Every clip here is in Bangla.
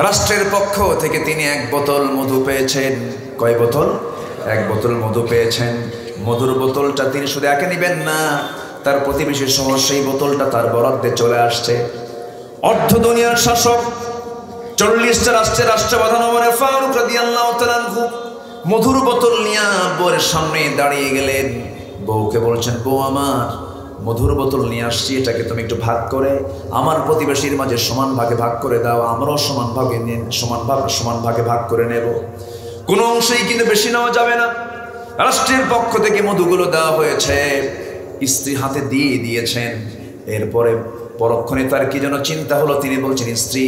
রাষ্ট্রের পক্ষ থেকে তিনি 1 বোতল মধু পেয়েছেন। কয় বোতল? 1 বোতল মধু পেয়েছেন। মধুর বোতলটা তিনি শুধু একা নেবেন না, তার প্রতিবেশী সহ সেই বোতলটা তার বরাদ্দে চলে আসছে। অর্ধ দুনিয়ার শাসক 40টা রাষ্ট্রের রাষ্ট্রপ্রধান ওমর ফারুক রাদিয়াল্লাহু তাআলা আনহু মধুর বোতল নিয়ে বউয়ের সামনে দাঁড়িয়ে গেলেন। বউকে বলছেন, বউ আমার মধুর বোতল নিয়ে আসছি, এটাকে তুমি একটু ভাগ করে আমার প্রতিবেশীর মাঝে সমান ভাগে ভাগ করে দাও, আমরাও সমান ভাগে ভাগ করে নেব। কোনো অংশেই কিন্তু বেশি নেওয়া যাবে না। রাষ্ট্রের পক্ষ থেকে মধুগুলো দেওয়া হয়েছে, স্ত্রী হাতে দিয়ে দিয়েছেন। এরপরে পরক্ষণে তার কি যেন চিন্তা হলো, তিনি বলছেন, স্ত্রী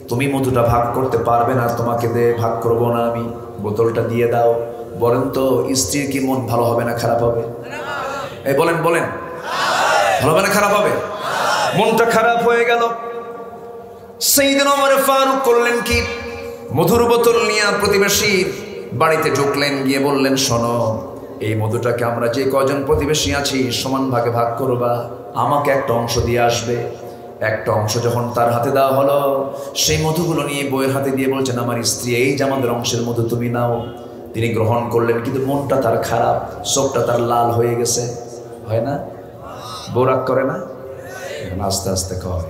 তুমি মধুটা ভাগ করতে পারবে না, তোমাকে দিয়ে ভাগ করবো না আমি, বোতলটা দিয়ে দাও। বলেন তো স্ত্রীর কি মন ভালো হবে না খারাপ হবে? এই বলেন বলেন, ভালো হবে না খারাপ হবে? মনটা খারাপ হয়ে গেল। সাইয়েদনা ওমর ফারুক করলেন কি, মধুর বোতল নিয়ে প্রতিবেশীর বাড়িতে ঢুকলেন, গিয়ে বললেন, শোনো এই মধুটাকে আমরা যে কজন প্রতিবেশী আছি সমান ভাগে ভাগ করবা, আমাকে একটা অংশ দিয়ে আসবে। একটা অংশ যখন তার হাতে দেওয়া হলো, সেই মধুগুলো নিয়ে বউয়ের হাতে দিয়ে বলছেন, আমার স্ত্রী এই যে আমাদের অংশের মধু তুমি নাও। তিনি গ্রহণ করলেন, কিন্তু মনটা তার খারাপ, চোখটা তার লাল হয়ে গেছে। হয় না? বউ রাগ করে না? আস্তে আস্তে কর।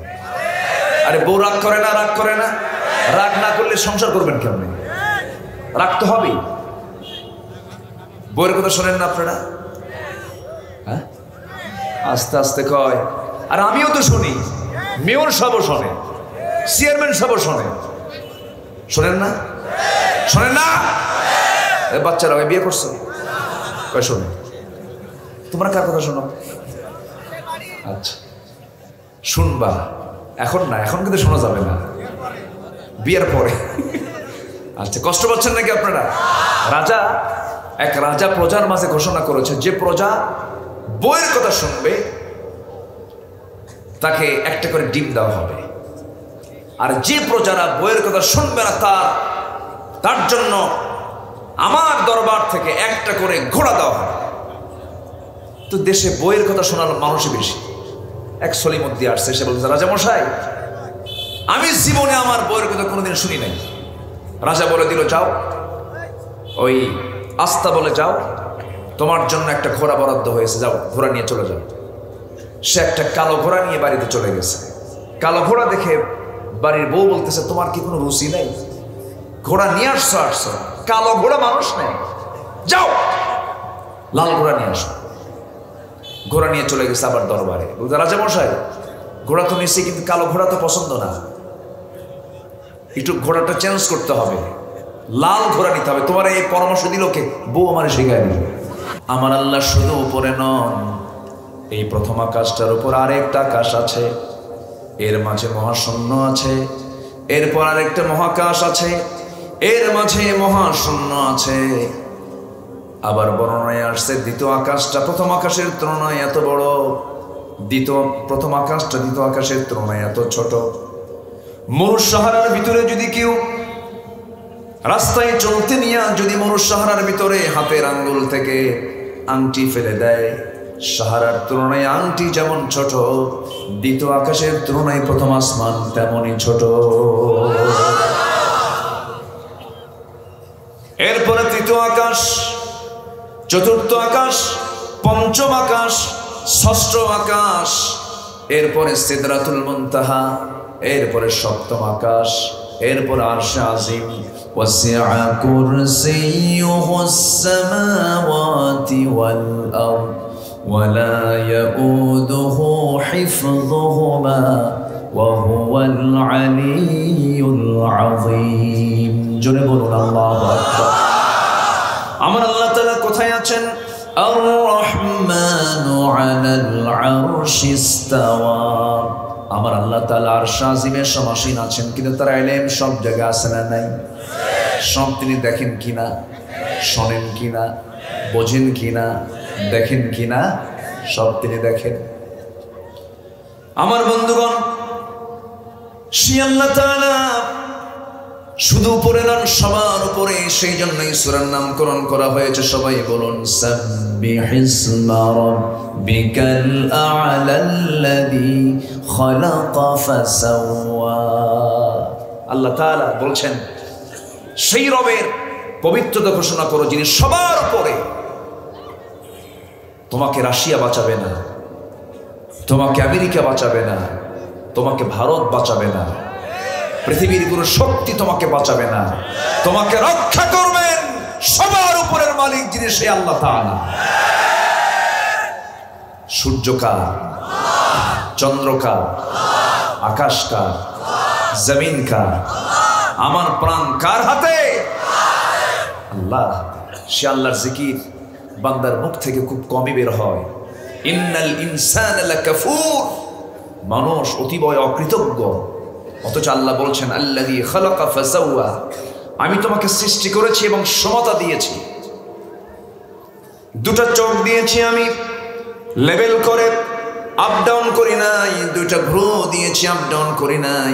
আরে বউ রাগ করে না? রাগ করে না? রাগ না করলে সংসার করবেন কেমনে? রাগ তো হবেই। বউয়ের কথা শোনেন না আপনারা? হ্যাঁ, আস্তে আস্তে কয়। আর আমিও তো শুনি, মেয়র সবও শোনে, চেয়ারম্যান সবও শোনে। শোনেন না? শোনেন না? বাচ্চারা বিয়ে করছে কয় শোনে। তোমরা কার কথা শোনো? আচ্ছা শুনবা, এখন না, এখন কিন্তু শোনা যাবে না, বিয়ের পরে। আচ্ছা, কষ্ট পাচ্ছেন নাকি আপনারা? এক রাজা প্রজার মাঝে ঘোষণা করেছে, যে প্রজা বইয়ের কথা শুনবে তাকে একটা করে ডিম দেওয়া হবে, আর যে প্রজারা বইয়ের কথা শুনবে না তার জন্য আমার দরবার থেকে একটা করে ঘোড়া দেওয়া হবে। তো দেশে বইয়ের কথা শোনার মানুষই বেশি। এক সলিমুদ্দি আসছে, সে বলছে, রাজা মশাই আমি জীবনে আমার বইয়ের কথা কোনোদিন শুনি নাই। রাজা বলে দিল, যাও ওই আস্তা বলে যাও, তোমার জন্য একটা ঘোড়া বরাদ্দ হয়েছে, যাও ঘোড়া নিয়ে চলে যাও। সে একটা কালো ঘোড়া নিয়ে বাড়িতে চলে গেছে। কালো ঘোড়া দেখে বাড়ির বউ বলতেছে, তোমার কি কোনো রুচি নেই? ঘোড়া নিয়ে আসছো, কালো ঘোড়া মানুষ নেই, যাও লাল ঘোড়া নিয়ে আসো। ঘোড়া নিয়ে চলে গেছে আবার দরবারে। বলতে, রাজা মশাই ঘোড়া তো নিচ্ছি, কিন্তু কালো ঘোড়া তো পছন্দ না, একটু ঘোড়াটা চেঞ্জ করতে হবে, লাল ঘোড়া নিতে হবে। তোমার এই পরামর্শ দিল কে? বউ আমার শিখায় দিল। আমার আল্লাহ শুধু উপরে নন, এই প্রথম আকাশটার উপর আরেকটা আকাশ আছে, এর মাঝে মহাশূন্য আছে, এরপর আরেকটা মহাকাশ আছে, এর মাঝে মহাশূন্য আছে। আবার বর্ণনায় আসছে দ্বিতীয় আকাশটা প্রথম আকাশের তুলনায় এত বড়, প্রথম আকাশটা দ্বিতীয় আকাশের তুলনায় এত ছোট। মরু সাহারার ভিতরে যদি কেউ রাস্তায় চলতে নিয়ে যদি মরু সাহারার ভিতরে হাতের আঙ্গুল থেকে আংটি ফেলে দেয়, সাহারার তুলনায় আংটি যেমন ছোট, দ্বিতীয় আকাশের তুলনায় প্রথম আসমান তেমনই ছোট। এরপরে তৃতীয় আকাশ, চতুর্থ আকাশ, পঞ্চম আকাশ, ষষ্ঠ আকাশ, এরপরে সিদরাতুল মুনতাহা, এরপরে সপ্তম আকাশ, এরপর আরশে আজিম। ওয়াসিআ কুরসিয়ুহুস সামাওয়াতি ওয়াল আরদ ওয়ালা ইয়াউদুহু হিফযুহুমা ওয়া হুয়াল আলিয়্যুল আযীম। জোরে বলুন আল্লাহু আকবার। আমার আল্লাহ তাআলা কোথায় আছেন? আর রহমানু আলাল আরশি ইস্তাওয়া। আমার আল্লাহ তাআলা আরশ আজিমের সমাসীন আছেন, কিন্তু তার ইলম সব জায়গায় আছে না নাই? সব তিনি দেখেন কিনা, শোনেন কিনা, বোঝেন কিনা, দেখেন কিনা, সব তিনি দেখেন। আমার বন্ধুগণ, সেই আল্লাহ তাআলা শুধু উপরে নন, সবার উপরে। সেই জন্যই সূরার নামকরণ করা হয়েছে। সবাই বলুন, সাব্বিহিসমা রাব্বিকাল আ'লাল্লাযী খালাকা ফাসাওয়া। আল্লাহ তাআলা বলছেন, সেই রবের পবিত্রতা ঘোষণা করো যিনি সবার উপরে। তোমাকে রাশিয়া বাঁচাবে না, তোমাকে আমেরিকা বাঁচাবে না, তোমাকে ভারত বাঁচাবে না, পৃথিবীর কোনো শক্তি তোমাকে বাঁচাবে না। তোমাকে রক্ষা করবেন সবার উপরের মালিক যিনি, সে আল্লাহ তাআলা। সূর্য কার, চন্দ্র কার, আকাশ কার, জমিন কার, আমার প্রাণ কার হাতে? আল্লাহর হাতে। সে আল্লাহর জিকির বান্দার মুখ থেকে খুব কমই বের হয়। ইন্নাল ইনসানা লাকাফুর, মানুষ অতিবয় অকৃতজ্ঞ। অথচ আল্লাহ বলছেন, আল্লাযী খালাকা ফাসাওয়া, আমি তোমাকে সৃষ্টি করেছি এবং সমতা দিয়েছি। দুটো চোখ দিয়েছি আমি, লেভেল করে আপ ডাউন করি নাই। দুইটা ভ্রু দিয়েছি, আপ ডাউন করি নাই।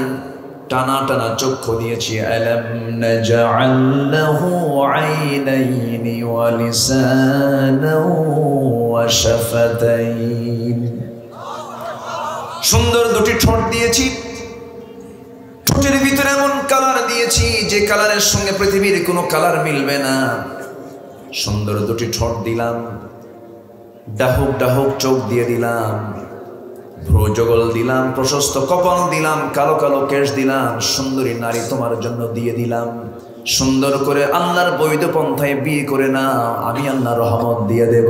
টানা টানা চক্ষু দিয়েছি। আলাম নাজআল লাহু আইনাইনি ওয়া লিসানাও ওয়া শাফাতাইন, সুন্দর দুটি ঠোঁট দিয়েছি। ঠোঁটের ভিতরে এমন কালার দিয়েছি যে কালারের সঙ্গে পৃথিবীর কোনো কালার মিলবে না। সুন্দর দুটি ঠোঁট দিলাম, ডাহুক ডাহুক চোখ দিয়ে দিলাম, ভ্রুযুগল দিলাম, প্রশস্ত কপাল দিলাম, কালো কালো কেশ দিলাম, সুন্দরী নারী তোমার জন্য দিয়ে দিলাম। সুন্দর করে আল্লাহর বৈধ পন্থায় বিয়ে করে না, আমি আল্লাহর রহমত দিয়ে দেব।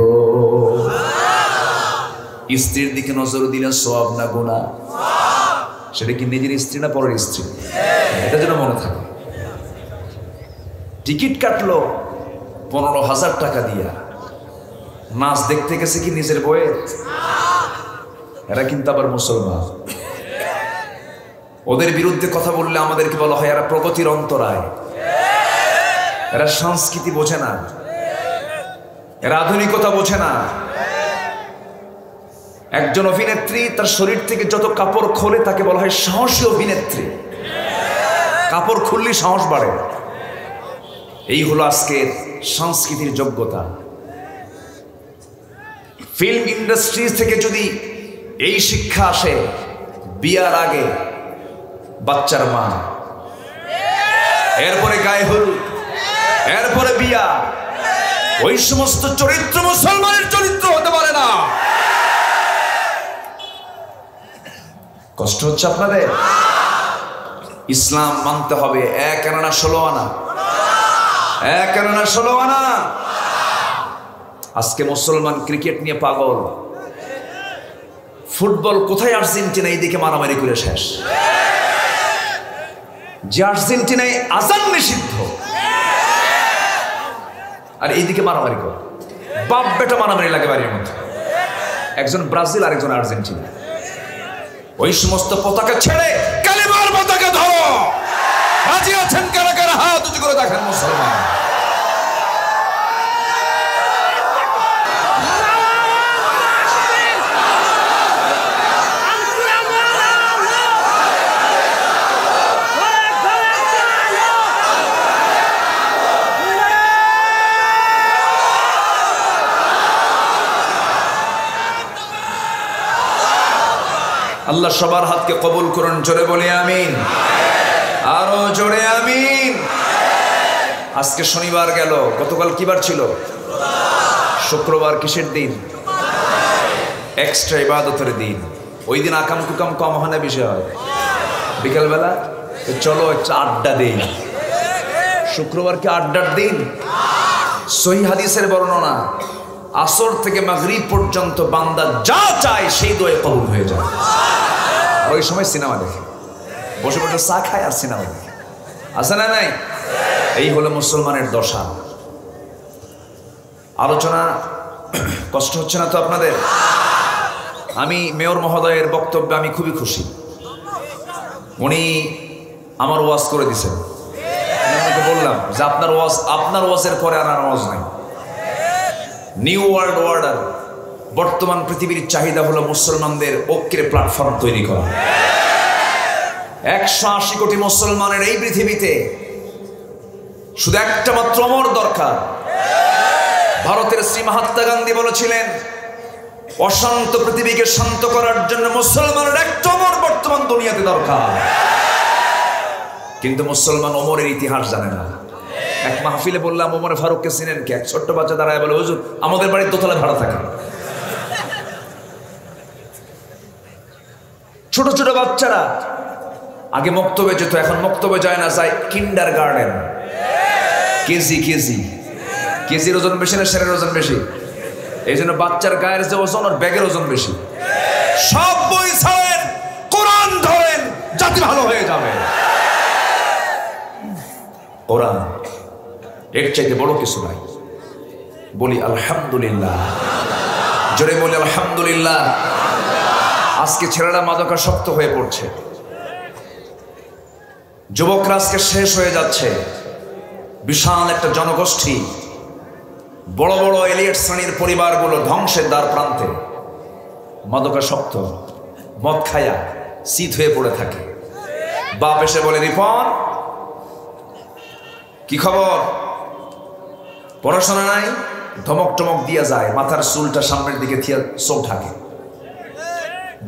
স্ত্রীর দিকে নজর দিলে সওয়াব না গুনাহ? সেটা কি নিজের স্ত্রী না পরের স্ত্রী? এটা যেন মনে থাকে। টিকিট কাটলো 15,000 টাকা দিয়া, নাচ দেখতে গেছে কি নিজের বইয়ের? এরা কিন্তু আবার মুসলমান। ওদের বিরুদ্ধে কথা বললে আমাদেরকে বলা হয় এরা প্রগতির অন্তরায়, এরা সংস্কৃতি বোঝে না, এরা আধুনিকতা বোঝে না। একজন অভিনেত্রী তার শরীর থেকে যত কাপড় খোলে তাকে বলা হয় সাহসী অভিনেত্রী। কাপড় খুললে সাহস বাড়ে। এই হলো আজকের সংস্কৃতির যোগ্যতা। ফিল্ম ইন্ডাস্ট্রি থেকে যদি এই শিক্ষা আসে, বিয়ার আগে বাচ্চার মা, এরপরে গায়ে হলুদ, এরপরে বিয়া, ওই সমস্ত চরিত্র মুসলমানের চরিত্র হতে পারে না। কষ্ট হচ্ছে আপনাদের? ইসলাম মানতে হবে। 1 আনা 16 আনা, 1 আনা 16 আনা। আজকে মুসলমান ক্রিকেট নিয়ে পাগল। ফুটবল কোথায় আর্জেন্টিনা, এইদিকে মারামারি করে শেষ। যে আর্জেন্টিনায় আজান নিষিদ্ধ আর এইদিকে মারামারি করে, বাপ বেটা মারামারি লাগে বাড়ির মধ্যে। একজন ব্রাজিল আর একজন আর্জেন্টিনা। ওই সমস্ত পতাকা ছেড়ে কালিমার পতাকা ধরো। রাজি আছেন কারা কারা? হাত উঁচু করে দেখেন মুসলমান। আল্লাহ সবার হাতকে কবুল করুন। জোরে বলি আমিন, আরো জোরে আমিন। আজকে শনিবার গেল, গতকাল কি বার ছিল? শুক্রবার। কিসের দিন? এক্সট্রা ইবাদতের দিন। ওই দিন আকাম কুকাম কম হয় না, বেশি হয়? বিকেলবেলা চলো একটু আড্ডা দিই। শুক্রবার কি আড্ডার দিন? সহিহ হাদিসের বর্ণনা, আসর থেকে মাগরিব পর্যন্ত বান্দা যা চায় সেই দোয়া কবুল হয়ে যায়। ওই সময় সিনেমা দেখে, বসে বসে চা খায় আর সিনেমা দেখে। আছে না নাই? এই হলো মুসলমানের দশা। আলোচনা কষ্ট হচ্ছে না তো আপনাদের? আমি মেয়র মহোদয়ের বক্তব্যে আমি খুবই খুশি। উনি আমার ওয়াজ করে দিয়েছেন। আমি বললাম যে আপনার ওয়াজের পরে আর ওয়াজ নাই। নিউ ওয়ার্ল্ড অর্ডার, বর্তমান পৃথিবীর চাহিদা হলো মুসলমানদের ঐক্যের প্ল্যাটফর্ম তৈরি করা। 180 কোটি মুসলমানের এই পৃথিবীতে শুধু একটা মাত্র অমর দরকার। ভারতের শ্রী মহাত্মা গান্ধী বলেছিলেন, অশান্ত পৃথিবীকে শান্ত করার জন্য মুসলমানের একটা অমর বর্তমান দুনিয়াতে দরকার। কিন্তু মুসলমান ওমরের ইতিহাস জানে না। এক মাহফিলে বললাম, ওমর ফারুককে চিনেন কি? এক ছোট্ট বাচ্চা দাঁড়ায় বলে, হুজুর আমাদের বাড়ির দোতলা ভাড়া থাকে। ছোট ছোট বাচ্চারা আগে মক্তবে যেত, এখন মক্তবে যায় না, যায় কিন্ডার গার্ডেন। কেজির ওজন বেশি না সেরের ওজন বেশি? এই জন্য বাচ্চার গায়ের যে ওজন আর ব্যাগের ওজন বেশি। সব বই ছাড়েন, কোরআন ধরেন, জাতি ভালো হয়ে যাবে। কোরআন এর চাইতে বড় কিছু নাই। বলি আলহামদুলিল্লাহ, জোরে বলি আলহামদুলিল্লাহ। আজকে ছেলেরা মাদকাসক্ত হয়ে পড়ছে, যুবকরা আজকে শেষ হয়ে যাচ্ছে। বিশাল একটা জনগোষ্ঠী, বড় বড় এলিয়েট শ্রেণীর পরিবারগুলো ধ্বংসের দ্বার প্রান্তে, মাদকাসক্ত, মদ খায়া শীত হয়ে পড়ে থাকে। বাপ এসে বলে, রিপন কি খবর, পড়াশোনা নাই? ধমক টমক দিয়া যায়, মাথার চুলটা সামনের দিকে থিয়া চোখ ঢাকে।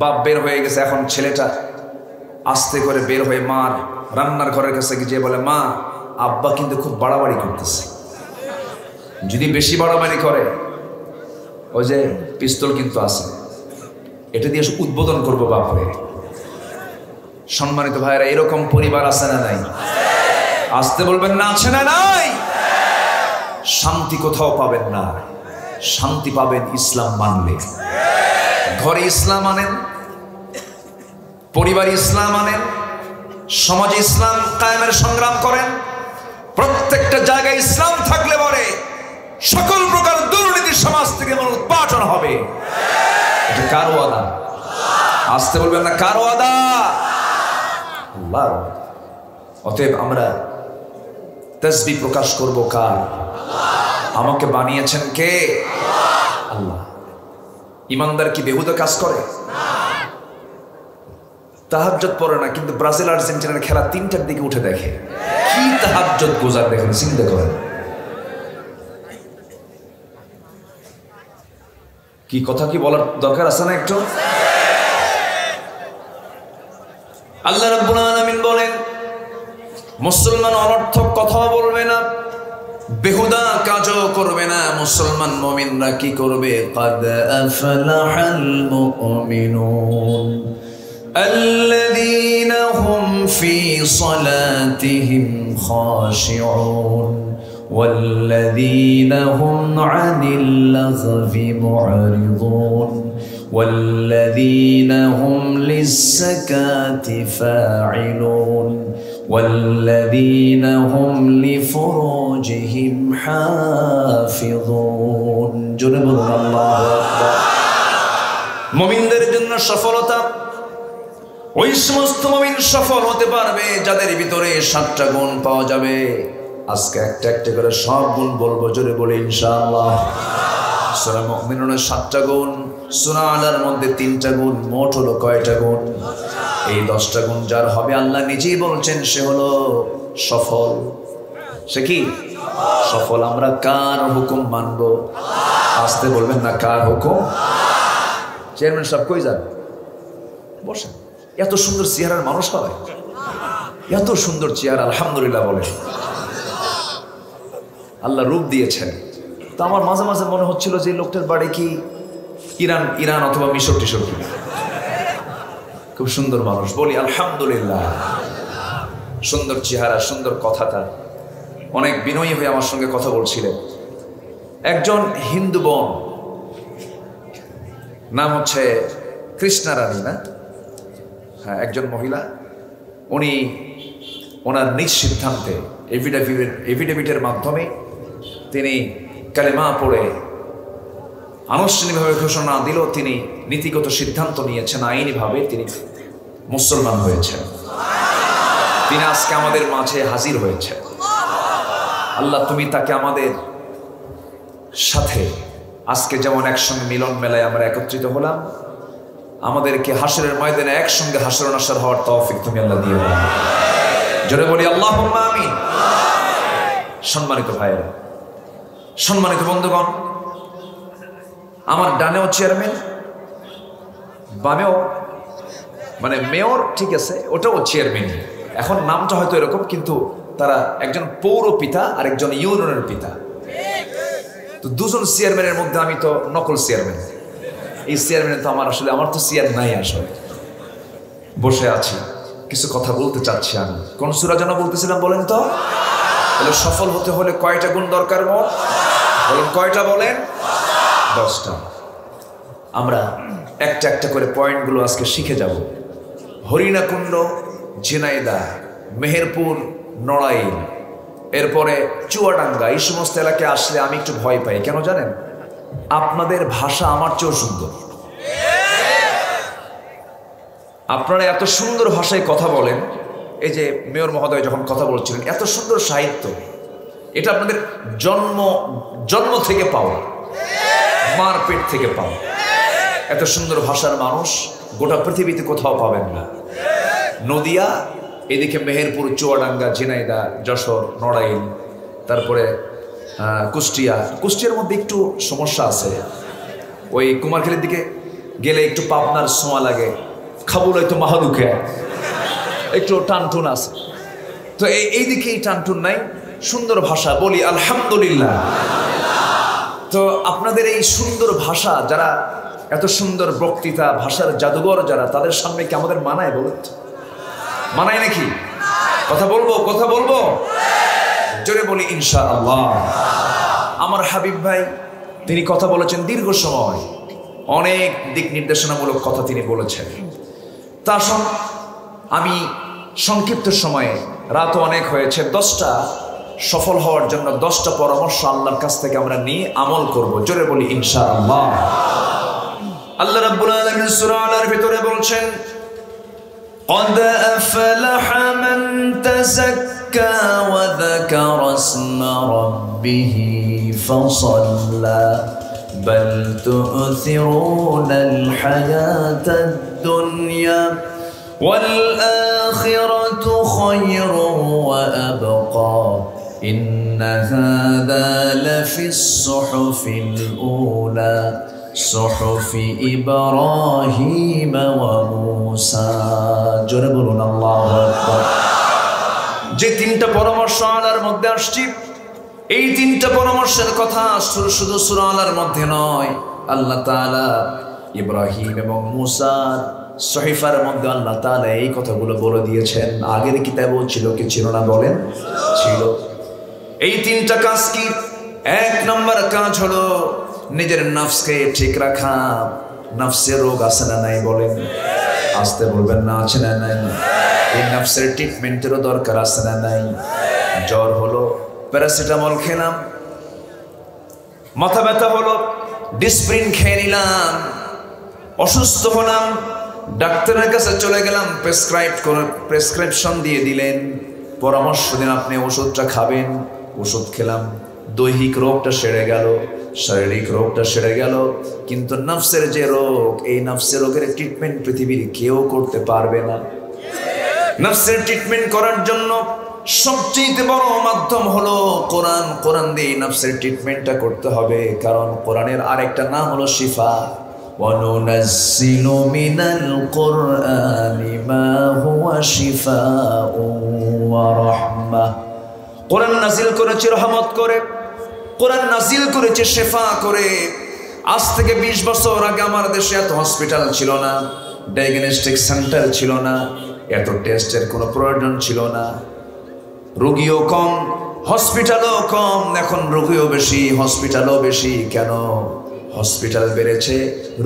বাপ বের হয়ে গেছে, এখন ছেলেটা আস্তে করে বের হয়ে মার রান্নার ঘরের কাছে গিয়ে বলে, মা আব্বা কিন্তু খুব বাড়াবাড়ি করতেছে, যদি বেশি বাড়াবাড়ি করে ওই যে পিস্তল কিন্তু আছে, এটা দিয়ে উদ্বোধন করবো বাপরে। সম্মানিত ভাইরা, এরকম পরিবার আছে না নাই? আসতে বলবেন না আছে না নাই? শান্তি কোথাও পাবেন না, শান্তি পাবেন ইসলাম মানলে। ঘরে ইসলাম আনেন, পরিবারে ইসলাম আনেন, সমাজে ইসলাম কায়েমের সংগ্রাম করেন। প্রত্যেকটা জায়গায় ইসলাম থাকলে পরে সকল প্রকার দুর্নীতি সমাজ থেকে উৎপাটন হবে। এটা কার ওয়াদা? আসতে বলবেন না, কার ওয়াদা? আল্লাহর। অতএব আমরা তাসবিহ প্রকাশ করব কার? আমাকে বানিয়েছেন কে? আল্লাহ। ইমানদার কি বেহুদা কাজ করে? তাহাজ্জুদ পড়ে না, কিন্তু ব্রাজিল আর্জেন্টিনার খেলা 3টার দিকে উঠে দেখে। কি তাহাজ্জুদ গুজার দেখেন, চিন্তা করেন। কি কথা কি বলার দরকার আছে না একটু? আল্লাহ রাব্বুল আলামিন বলেন, মুসলমান অনর্থক কথা বলবে না, বেহুদা কাজও করবে না। মুসলমান মুমিনরা কি করবে? قد أفلح المؤمنون الذين هم في صلاتهم خاشعون والذين هم عن اللغو معرضون والذين هم للزكاة فاعلون والذين هم لفروجهم حافظون جنب الله أكبر মুমিনদের জন্য সফলতা ওই সমস্ত মুমিন সফল হতে পারবে যাদের ভিতরে 7টা গুণ পাওয়া যাবে। আজকে একটা একটা করে সব গুণ বলবো, জোরে বলে ইনশাআল্লাহ। সূরা মুমিনুনের 7টা গুণ, সূরা আলার মধ্যে 3টা গুণ, মোট হলো কয়টা গুণ? এই 10টা গুণ যার হবে, আল্লাহ নিজেই বলছেন সে হলো সফল। সে কি সফল? আমরা কার হুকুম মানব? আসতে বলবেন না, কার হুকুম? চেয়ারম্যান সাহেব কই যান? বসেন। এত সুন্দর চেহারার মানুষ হয়, এত সুন্দর চেহারা, আলহামদুলিল্লাহ বলে। আল্লাহ রূপ দিয়েছেন। তো আমার মাঝে মাঝে মনে হচ্ছিল যে লোকটার বাড়ি কি ইরান অথবা মিশর টিশর। খুব সুন্দর মানুষ, বলি আলহামদুলিল্লাহ। সুন্দর চেহারা, সুন্দর কথা তার। অনেক বিনয়ী হয়ে আমার সঙ্গে কথা বলছিলেন। একজন হিন্দু বোন, নাম হচ্ছে কৃষ্ণা রানী, না? হ্যাঁ, একজন মহিলা। উনি ওনার নিজ সিদ্ধান্তে এফিডেভিটের মাধ্যমে তিনি কালেমা পড়ে আনুষ্ঠানিকভাবে ঘোষণা দিল, তিনি নীতিগত সিদ্ধান্ত নিয়েছেন, আইনিভাবে তিনি মুসলমান হয়েছেন। তিনি আজকে আমাদের মাঝে হাজির হয়েছেন। আল্লাহ, তুমি তাকে আমাদের সাথে আজকে যেমন একসঙ্গে মিলন মেলায় আমরা একত্রিত হলাম, আমাদেরকে হাসরের ময়দানে একসঙ্গে হাসর নাসর হওয়ার তৌফিক তুমি আল্লাহ দিও। জোরে বলি আল্লাহুম্মা আমিন। সম্মানিত ভাইয়েরা, সম্মানিত বন্ধুগণ, আমার ডানেও চেয়ারম্যান, বামেও মানে মেয়র, ঠিক আছে, ওটাও চেয়ারম্যান। এখন নামটা হয়তো এরকম, কিন্তু তারা একজন পৌর পিতা আর একজন ইউনিয়নের পিতা। তো দুজন চেয়ারম্যানের মধ্যে আমি তো নকল চেয়ারম্যান। এই চেয়ারম্যান তো আমার তো চেয়ার নাই, আসলে বসে আছি, কিছু কথা বলতে চাচ্ছি। আমি কোন সূরা যেন বলতেছিলাম বলেন তো? তাহলে সফল হতে হলে কয়টা গুণ দরকার? বলেন কয়টা? বলেন 10টা। আমরা একটা একটা করে পয়েন্টগুলো আজকে শিখে যাব। হরিণাকুণ্ড, ঝিনাইদহ, মেহেরপুর, নড়াইল, এরপরে চুয়াডাঙ্গা, এই সমস্ত এলাকায় আসলে আমি একটু ভয় পাই। কেন জানেন? আপনাদের ভাষা আমার চেয়েও সুন্দর। আপনারা এত সুন্দর ভাষায় কথা বলেন। এই যে মেয়র মহোদয় যখন কথা বলছিলেন, এত সুন্দর সাহিত্য, এটা আপনাদের জন্ম থেকে পাওয়া, মার পেট থেকে পাওয়া। এত সুন্দর ভাষার মানুষ গোটা পৃথিবীতে কোথাও পাবেন না। নদিয়া, এদিকে মেহেরপুর, চুয়াডাঙ্গা, ঝিনাইদহ, যশোর, নড়াইল, তারপরে কুষ্টিয়ার মধ্যে একটু সমস্যা আছে। ওই কুমারখালীর দিকে গেলে একটু পাবনার ছোঁয়া লাগে, খাবুল হয়তো মাহাদুকে একটু টানটুন আছে। তো এইদিকে এই টানটুন নাই, সুন্দর ভাষা বলি আলহামদুলিল্লাহ। তো আপনাদের এই সুন্দর ভাষা, যারা এত সুন্দর বক্তৃতা, ভাষার জাদুঘর যারা, তাদের সামনে কি আমাদের মানায়? বলুন, মানায় নাকি? কথা বলবো জোরে বলি ইনশাআল্লাহ। আমার হাবিব ভাই, তিনি কথা বলেছেন দীর্ঘ সময়, অনেক দিক নির্দেশনামূলক কথা তিনি বলেছেন। তা আমি সংক্ষিপ্ত সময়ে, রাত অনেক হয়েছে, 10টা সফল হওয়ার জন্য 10টা পরামর্শ আল্লাহর কাছ থেকে আমরা নিয়ে আমল করব। জোরে বলি ইনশাআল্লাহ। আল্লাহ রাব্বুল আলামিন সূরা আলার ভিতরে বলছেন, قد أفلح من تزكى وذكر اسم ربه فصلى بل تؤثرون الحياة الدنيا والآخرة خير وأبقى إن هذا لفي الصحف الأولى صحف إبراهيم وموسى। জোরে বলুন আল্লাহু আকবার। যে 3টা পরামর্শ আলার মধ্যে আসছে, এই 3টা পরামর্শের কথা শুধু সূরা আলার মধ্যে নয়, আল্লাহ তাআলা ইব্রাহিম এবং মুসার সহিফার মধ্যে আল্লাহ তাআলা এই কথাগুলো বলে দিয়েছেন। আগের কিতাবেও ছিল কি ছিল না? বলেন ছিল। এই 3টা কাজ কি? 1 নম্বর কাজ হলো নিজের নফসকে ঠিক রাখা। নফসের রোগ আছে না নাই? বলেন, আসতে বলবেন না, আছে না নাই? এই নফসের ট্রিটমেন্টেরও দরকার আছে না নাই? জ্বর হলো, প্যারাসিটামল খেলাম। মাথা ব্যথা হলো, ডিসপ্রিন খেয়ে নিলাম। অসুস্থ হলাম, ডাক্তারের কাছে চলে গেলাম, প্রেসক্রিপশন দিয়ে দিলেন, পরামর্শ দিন আপনি ওষুধটা খাবেন। ওষুধ খেলাম, দৈহিক রোগটা সেরে গেল, শারীরিক রোগটা সেরে গেল, কিন্তু নফসের যে রোগ, এই নফসের রোগের ট্রিটমেন্ট পৃথিবীর কেউ করতে পারবে না। নফসের ট্রিটমেন্ট করার জন্য সবচেয়ে বড় মাধ্যম হলো কোরআন। কোরআন দিয়ে নফসের ট্রিটমেন্টটা করতে হবে, কারণ কোরআনের আরেকটা নাম হলো শিফা। وَنُنَزِّلُ مِنَ الْقُرْآنِ مَا هُوَ شِفَاءٌ وَرَحْمَةٌ। কোরআন নাজিল করেছে রহমত করে, কোরআন নাজিল করেছে শেফা করে। আজ থেকে 20 বছর আগে আমার দেশে এত হসপিটাল ছিল না, ডায়াগনস্টিক সেন্টার ছিল না, এত টেস্টের কোনো প্রয়োজন ছিল না, রোগীও কম, হসপিটালও কম। এখন রোগীও বেশি, হসপিটালও বেশি। কেন? হসপিটাল বেড়েছে,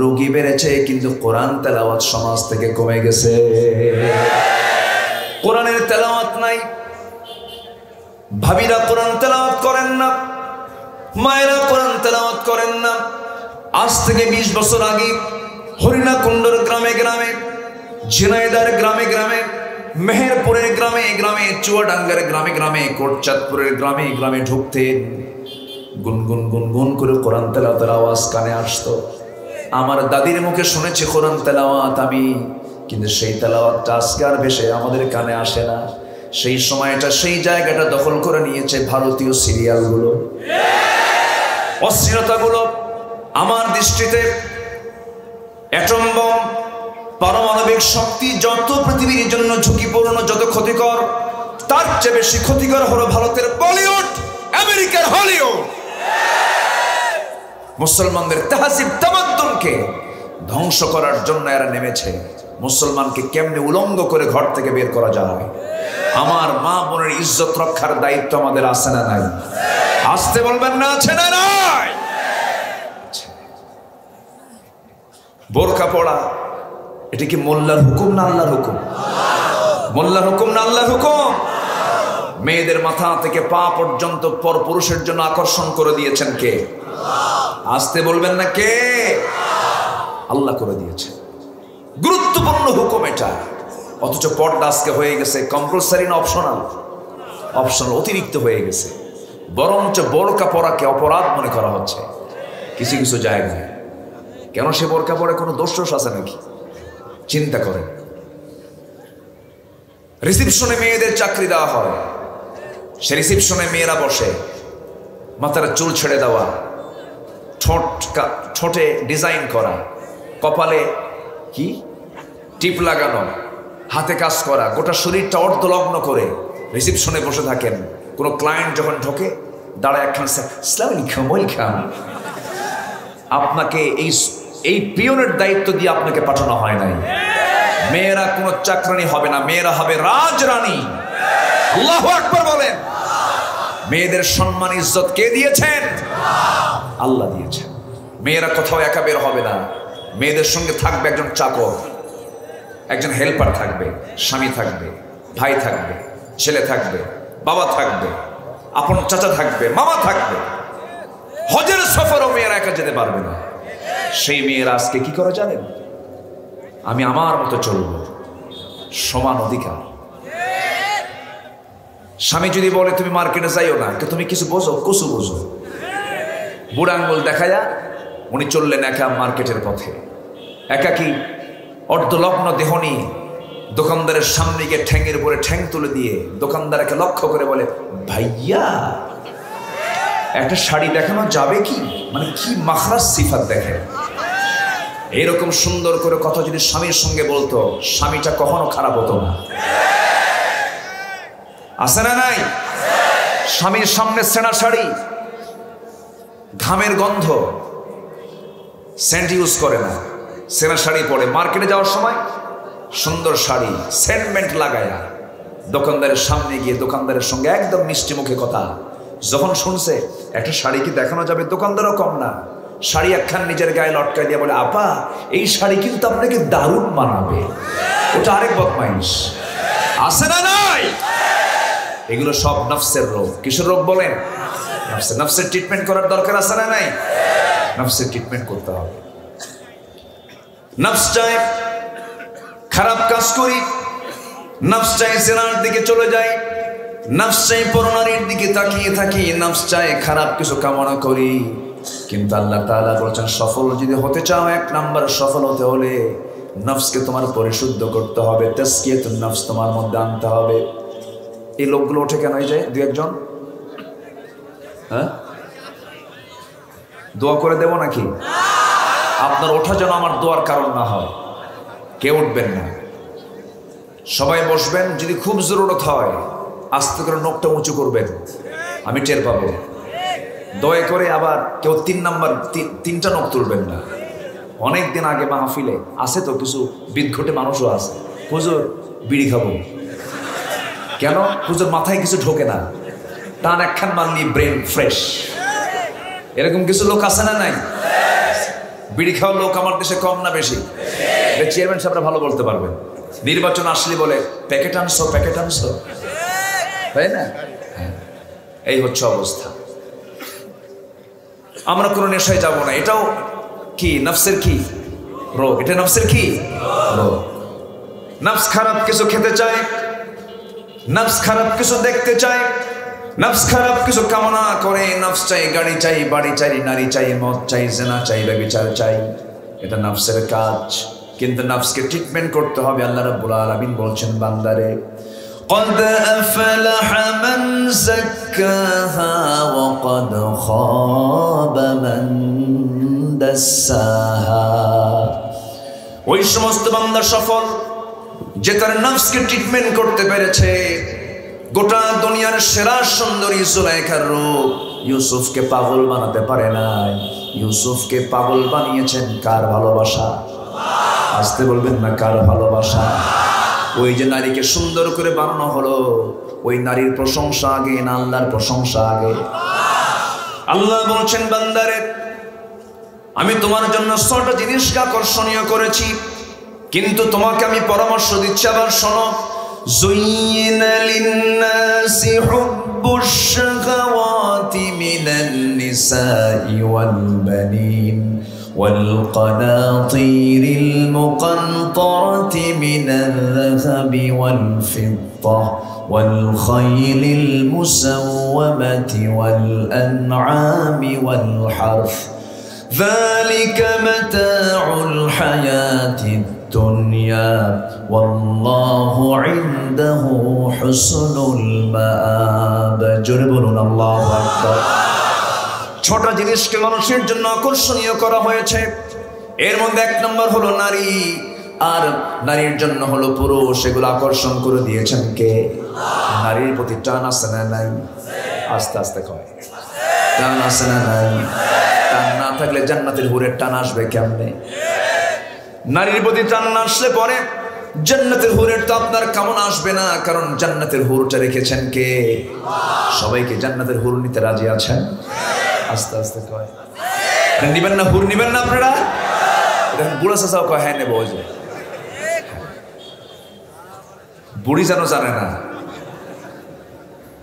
রোগী বেড়েছে, কিন্তু কোরআন তেলাওয়াত সমাজ থেকে কমে গেছে। কোরআনের তেলাওয়াত নাই। ভাবিরা কোরআন তেলাওয়াত করেন না, মায়েরা কোরআন তেলাওয়াত করেন না। আজ থেকে 20 বছর আগে হরিণাকুণ্ডর গ্রামে গ্রামে, ঝিনাইদহের গ্রামে গ্রামে, মেহেরপুরের গ্রামে গ্রামে, চুয়াডাঙ্গার গ্রামে গ্রামে, কোটচাঁদপুরের গ্রামে গ্রামে ঢুকতেন, গুনগুন গুনগুন করে কোরআন তেলাওয়াতের আওয়াজ কানে আসতো। আমার দাদির মুখে শুনেছি কোরআন তেলাওয়াত আমি, কিন্তু সেই তেলাওয়াতটা আজকে আর ভেসে আমাদের কানে আসে না। সেই সময়টা, সেই জায়গাটা দখল করে নিয়েছে ভারতীয় সিরিয়ালগুলো, অশ্লীলতাগুলো। আমার দৃষ্টিতে অ্যাটম বম, পারমাণবিক শক্তি যত পৃথিবীর জন্য ঝুঁকিপূর্ণ, যত ক্ষতিকর, তার চেয়ে বেশি ক্ষতিকর হলো ভারতের বলিউড, আমেরিকার হলিউড। মুসলমানদের তাহজিব তামাদ্দুনকে ধ্বংস করার জন্য এরা নেমেছে। মুসলমানকে কেমনে উলঙ্গ করে ঘর থেকে বের করা যায়। আমার মা বোনের ইজ্জত রক্ষার দায়িত্ব আমাদের আছে না নাই? আসতে বলবেন না, আছে না নাই? বোরকা পড়া এটা কি মোল্লার হুকুম না আল্লাহর হুকুম? মোল্লার হুকুম না আল্লাহর হুকুম? মেয়েদের মাথা থেকে পা পর্যন্ত পর পুরুষের জন্য আকর্ষণ করে দিয়েছেন কে? আসতে বলবেন না কে? আল্লাহ করে দিয়েছেন। গুরুত্বপূর্ণ হুকুম এটা। অথচ পর্দা আজকে হয়ে গেছে কম্পালসারি না অপশনাল? অপশনাল, অতিরিক্ত হয়ে গেছে। বরঞ্চ বোরকা পরাকে অপরাধ মনে করা হচ্ছে কিছু কিছু জায়গায়। কেন সে বোরকা পরে? কোনো দোষ আছে নাকি? চিন্তা করেন। রিসিপশনে মেয়েদের চাকরি দেওয়া হয়, সে রিসিপশনে মেয়েরা বসে, মাথার চুল ছেড়ে দেওয়া, ঠোঁটে ডিজাইন করা, কপালে কি টিপ লাগানো, হাতে কাজ করা, গোটা শরীরটা অর্ধলগ্ন করে রিসিপশনে বসে থাকেন। কোনো ক্লায়েন্ট যখন ঢোকে দাঁড়ায় একখান আসসালামু আলাইকুম, ওয়েলকাম। আপনাকে এই পিয়নের দায়িত্ব দিয়ে আপনাকে পাঠানো হয় নাই। মেয়েরা কোনো চাকরানি হবে না, মেয়েরা হবে রাজরানী। আল্লাহু আকবার বলেন। মেয়েদের সম্মান ইজ্জত কে দিয়েছেন? আল্লাহ দিয়েছেন। মেয়েরা কোথাও একা বের হবে না। মেয়েদের সঙ্গে থাকবে একজন চাকর, একজন হেল্পার থাকবে, স্বামী থাকবে, ভাই থাকবে, ছেলে থাকবে, বাবা থাকবে, আপন চাচা থাকবে, মামা থাকবে। হজের সফরও মেয়েরা একা যেতে পারবে না। সেই মেয়েরা আজকে কি করে জানেন? আমি আমার মতো চলবো, সমান অধিকার। স্বামী যদি বলে তুমি মার্কেটে যাইও না, তুমি কিছু বোঝো, কসু বোঝো, বুড়া আঙ্গুল দেখায়া উনি চললেন একা মার্কেটের পথে। একাকি অর্ধলগ্ন দেহ নিয়ে দোকানদারের সামনে গিয়ে ঠ্যাঙের উপরে ঠ্যাং তুলে দিয়ে দোকানদারকে লক্ষ্য করে বলে, ভাইয়া একটা শাড়ি দেখানো যাবে কি? মানে কি মাখরাজ সিফাত দেখে। এরকম সুন্দর করে কথা যদি স্বামীর সঙ্গে বলতো, স্বামীটা কখনো খারাপ হতো না। আছে না নাই? স্বামীর সামনে সেনা শাড়ি, ঘামের গন্ধ, সেন্ট ইউজ করে না, সেনা শাড়ি পরে মার্কেটে যাওয়ার সময় সুন্দর শাড়ি সেন্টমেন্ট লাগায়া দোকানদারের সামনে গিয়ে দোকানদারের সঙ্গে একদম মিষ্টি মুখে কথা। যখন শুনছে একটা শাড়ি কি দেখানো যাবে, দোকানদারও কম না, শাড়ি একখান নিজের গায়ে লটকায় দিয়ে বলে, আপা এই শাড়ি কিন্তু আপনাকে দারুণ মানাবে। ওটা আরেক বদমাইশ। আছে না নাই? এগুলো সব নফসের রোগ। কিসের রোগ বলেন? নফসের ট্রিটমেন্ট করার দরকার আছে না নাই? নফসের ট্রিটমেন্ট করতে হবে। নফস চায় খারাপ কাজ করি, নফস চায় জিনার দিকে চলে যায়, নফস চায় পরনারীর দিকে তাকিয়ে থাকি, নফস চায় খারাপ কিছু কামনা করি। কিন্তু আল্লাহ তাআলা বলেছেন, সফল যদি হতে চাও, এক নাম্বার সফল হতে হলে নফসকে তোমার পরিশুদ্ধ করতে হবে, তাজকিয়াতুন নফস তোমার মধ্যে আনতে হবে। এই লোকগুলো ওঠে কেন? এই যে দু একজন, হ্যাঁ, দোয়া করে দেব নাকি? আপনার ওঠা যেন আমার দোয়ার কারণ না হয়। কেউ উঠবেন না, সবাই বসবেন। যদি খুব জরুরত হয় আস্তে করে নখটা উঁচু করবেন, আমি টের পাবো। দয়া করে আবার কেউ তিনটা নখ তুলবেন না। অনেকদিন আগে মাহফিলে আছে তো কিছু বিদঘটে মানুষও আছে, হুজুর বিড়ি খাবো। কেন? হুজুর মাথায় কিছু ঢোকে না, টান একখান মানলি ব্রেন ফ্রেশ। এরকম কিছু লোক আছে না নাই? বিড়ি খাওয়ার লোক আমার দেশে কম না বেশি? চেয়ারম্যান সাহেবরা ভালো বলতে পারবেন। নির্বাচন আসলে বলে প্যাকেট আনছো, প্যাকেট আনছো, তাই না? এই হচ্ছে অবস্থা। আমরা কোনো নেশায় যাব না। এটাও কি নফসের কি রোগ? এটা নফসের কি রোগ? নফস খারাপ কিছু খেতে চায়, নফস খারাপ কিছু দেখতে চায়, নফস খারাপ কিছু কামনা করে। নফস চাই গাড়ি চাই, বাড়ি চাই, নারী চাই, মদ চাই, জেনা চাই, ব্যভিচার চাই। এটা নফসের কাজ। কিন্তু নফসকে ট্রিটমেন্ট করতে হবে। আল্লাহ রাব্বুল আলামিন বলছেন, বান্দারে قد أفلح من زكاها وقد خاب من دساها ওই সমস্ত বান্দা সফল যে তার নফসকে ট্রিটমেন্ট করতে পেরেছে। গোটা দুনিয়ার সেরা সুন্দরী জুলাইখার রূপ ইউসুফকে পাগল বানাতে পারে নাই। ইউসুফকে পাগল বানিয়েছেন কার ভালোবাসা? আসতে বলবেন না, কার ভালোবাসা? ওই যে নারীকে সুন্দর করে বানানো হলো, ওই নারীর প্রশংসা আগে না আল্লাহর প্রশংসা আগে? আল্লাহ বলছেন, বান্দারে আমি তোমার জন্য 6টা জিনিসকে আকর্ষণীয় করেছি, কিন্তু তোমাকে আমি পরামর্শ দিচ্ছি, আবার শোনো। যুইয়িনা লিন-নাসি হুব্বুশ শাহাওয়াতি মিনান নিসাই ওয়াল বানিন ওয়াল কানাতিরিল মুকানতারাতি মিনাল যাহাবি ওয়াল ফিদ্দা ওয়াল খাইলিল মুসাওওয়ামাতি ওয়াল আন'আমি ওয়াল হারথ ذلك متاع الحياة الدنيا والله عنده حسن المآب جربون الله أكبر 6টা জিনিসকে মানুষের জন্য আকর্ষণীয় করা হয়েছে। এর মধ্যে 1 নম্বর হলো নারী, আর নারীর জন্য হলো পুরুষ। এগুলো আকর্ষণ করে দিয়েছেন কে? নারীর প্রতি টান আছে না নাই? আস্তে আস্তে কয়, টান আছে না নাই? টান না থাকলে জান্নাতের হুরের টান আসবে কেমনে? নারীর প্রতি টান না আসলে পরে জান্নাতের হুরের তো আপনার কেমন আসবে না, কারণ জান্নাতের হুরটা রেখেছেন কে? সবাইকে জান্নাতের হুর নিতে রাজি আছেন? আস্তে আস্তে কয়, নিবেন না? হুর নিবেন না আপনারা? দেখেন বুড়া চাচাও কয় হ্যাঁ নেবো। যে বুড়ি যেন জানে না।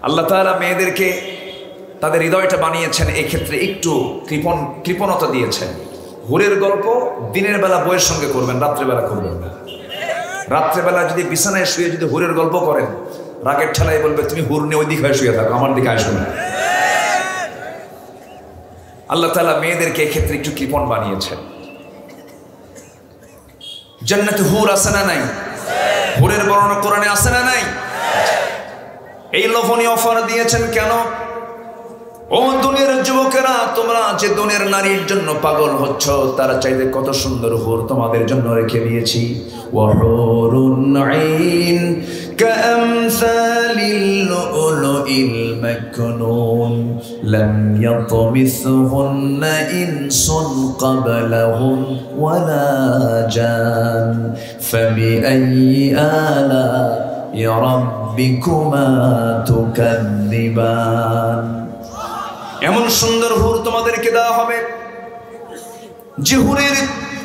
আল্লাহ তাআলা মেয়েদেরকে তাদের হৃদয়টা বানিয়েছেন, এই ক্ষেত্রে একটু কৃপণতা দিয়েছেন। হুরের গল্প দিনের বেলা বইয়ের সঙ্গে করবেন, রাত্রেবেলা করবেন না। রাত্রেবেলা যদি বিছানায় শুয়ে যদি হুরের গল্প করেন, রাগের ঠেলায় বলবে তুমি হুর নিয়ে ওই দিকে হয়ে শুয়ে থাকো, আমার দিকে আসো না। আল্লাহ তাআলা মেয়েদেরকে এই ক্ষেত্রে একটু কৃপণ বানিয়েছেন। জান্নাতে হুর আছে না নাই? হুরের বর্ণনা কোরআনে আছে না নাই? এই লোভনীয় অফার দিয়েছেন কেন? ও দুনিয়ার যুবকেরা, তোমরা যে দুনিয়ার নারীর জন্য পাগল হচ্ছ, তারা চাইতে কত সুন্দর হুর তোমাদের জন্য রেখে দিয়েছি। ওয়াহুরুন আইন কামসালিল লুলুইল মাকনুন লাম ইয়াতমিসহুন্না ইনসুন ক্বাবলাহুম ওয়ালা জান ফাবিআইয়ি আলা'i রাব্বিকুমা তুকাযযিবান। এমন সুন্দর হুর তোমাদেরকে দেওয়া হবে যে হুরের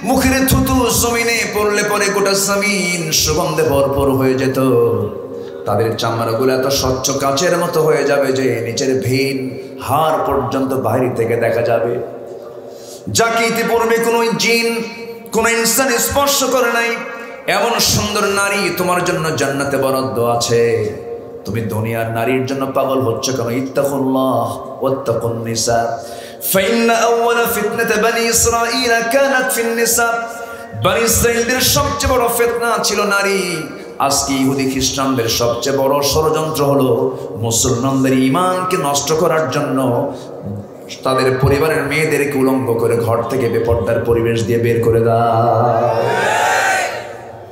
মুখের থুতু জমিনে পড়লে পরে গোটা জমিন সুগন্ধে ভরপুর হয়ে যেত। তাদের চামড়াগুলো এত স্বচ্ছ কাচের মতো হয়ে যাবে যে নিচের ভেন হাড় পর্যন্ত বাইরে থেকে দেখা যাবে, যাকে ইতিপূর্বে কোনো জিন কোনো ইনসান স্পর্শ করে নাই। এমন সুন্দর নারী তোমার জন্য জান্নাতে বরাদ্দ আছে। তুমি দুনিয়ার নারীর জন্য পাগল হচ্ছ কেন? ইত্তাকুল্লাহ ওয়াত্তাকুন নিসা ফাইন্না আউওয়ালা ফিতনাত বনি ইসরাঈল কানাত ফিন নিসা। বনি ইসরাঈলদের সবচেয়ে বড় ফিতনা ছিল নারী। আজকে ইহুদি খ্রিস্টানদের সবচেয়ে বড় ষড়যন্ত্র হলো মুসলমানদের ঈমানকে নষ্ট করার জন্য তাদের পরিবারের মেয়েদেরকে উলঙ্গ করে ঘর থেকে বেপরদার পরিবেশ দিয়ে বের করে দাও।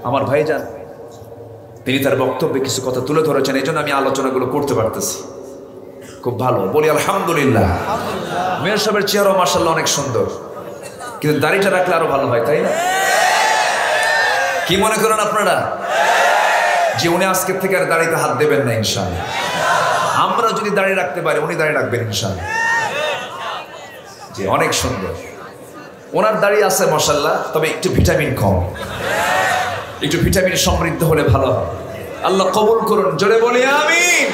আমার ভাইজান তিনি তার বক্তব্যে কিছু কথা তুলে ধরেছেন, এই জন্য আমি আলোচনাগুলো করতে পারতেছি। খুব ভালো, বলি আলহামদুলিল্লাহ। মেয়ের সবের চেহারা মাশাআল্লাহ অনেক সুন্দর, কিন্তু দাড়িটা রাখলে আরো ভালো হয়, তাই না? কি মনে করেন আপনারা? যে উনি আজকের থেকে আর দাড়িতে হাত দেবেন না ইনশাআল্লাহ। আমরা যদি দাড়ি রাখতে পারি, উনি দাড়ি রাখবেন ইনশাআল্লাহ। যে অনেক সুন্দর, ওনার দাড়ি আছে মাশাআল্লাহ, তবে একটু ভিটামিন কম, একটু ভিটামিন সমৃদ্ধ হলে ভালো হয়। আল্লাহ কবুল করুন, জোরে বলি আমিন।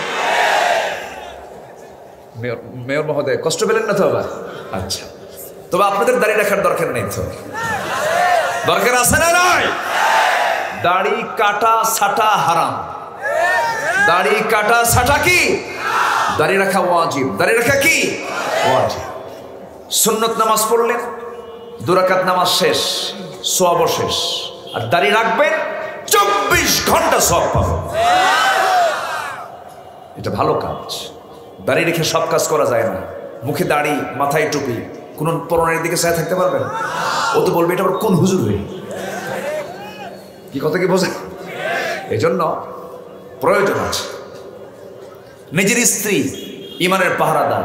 মেয়র মহোদয় কষ্ট পেলেন না তো আবার? আচ্ছা, তবে আপনাদের দাড়ি রাখার দরকার নেই তো? দরকার আছে না নাই? দাড়ি কাটা ছাটা হারাম। দাড়ি কাটা ছাটা কি? দাড়ি রাখা ওয়াজিব। দাড়ি রাখা কি? ওয়াজিব। সুন্নত নামাজ পড়লেন, 2 রাকাত নামাজ শেষ, সওয়াব শেষ। আর দাড়ি রাখবেন, 24 ঘন্টা সওয়াব পাবেন। এটা ভালো কাজ। দাড়ি রেখে সব কাজ করা যায় না। মুখে দাড়ি, মাথায় টুপি, কোন পরনের দিকে চায় থাকতে পারবেন? ও তো বলবে এটা আবার কোন হুজুর রে? কি কথা কি বোঝেন? এই জন্য প্রয়োজন আছে। নিজের স্ত্রী ইমানের পাহারাদার,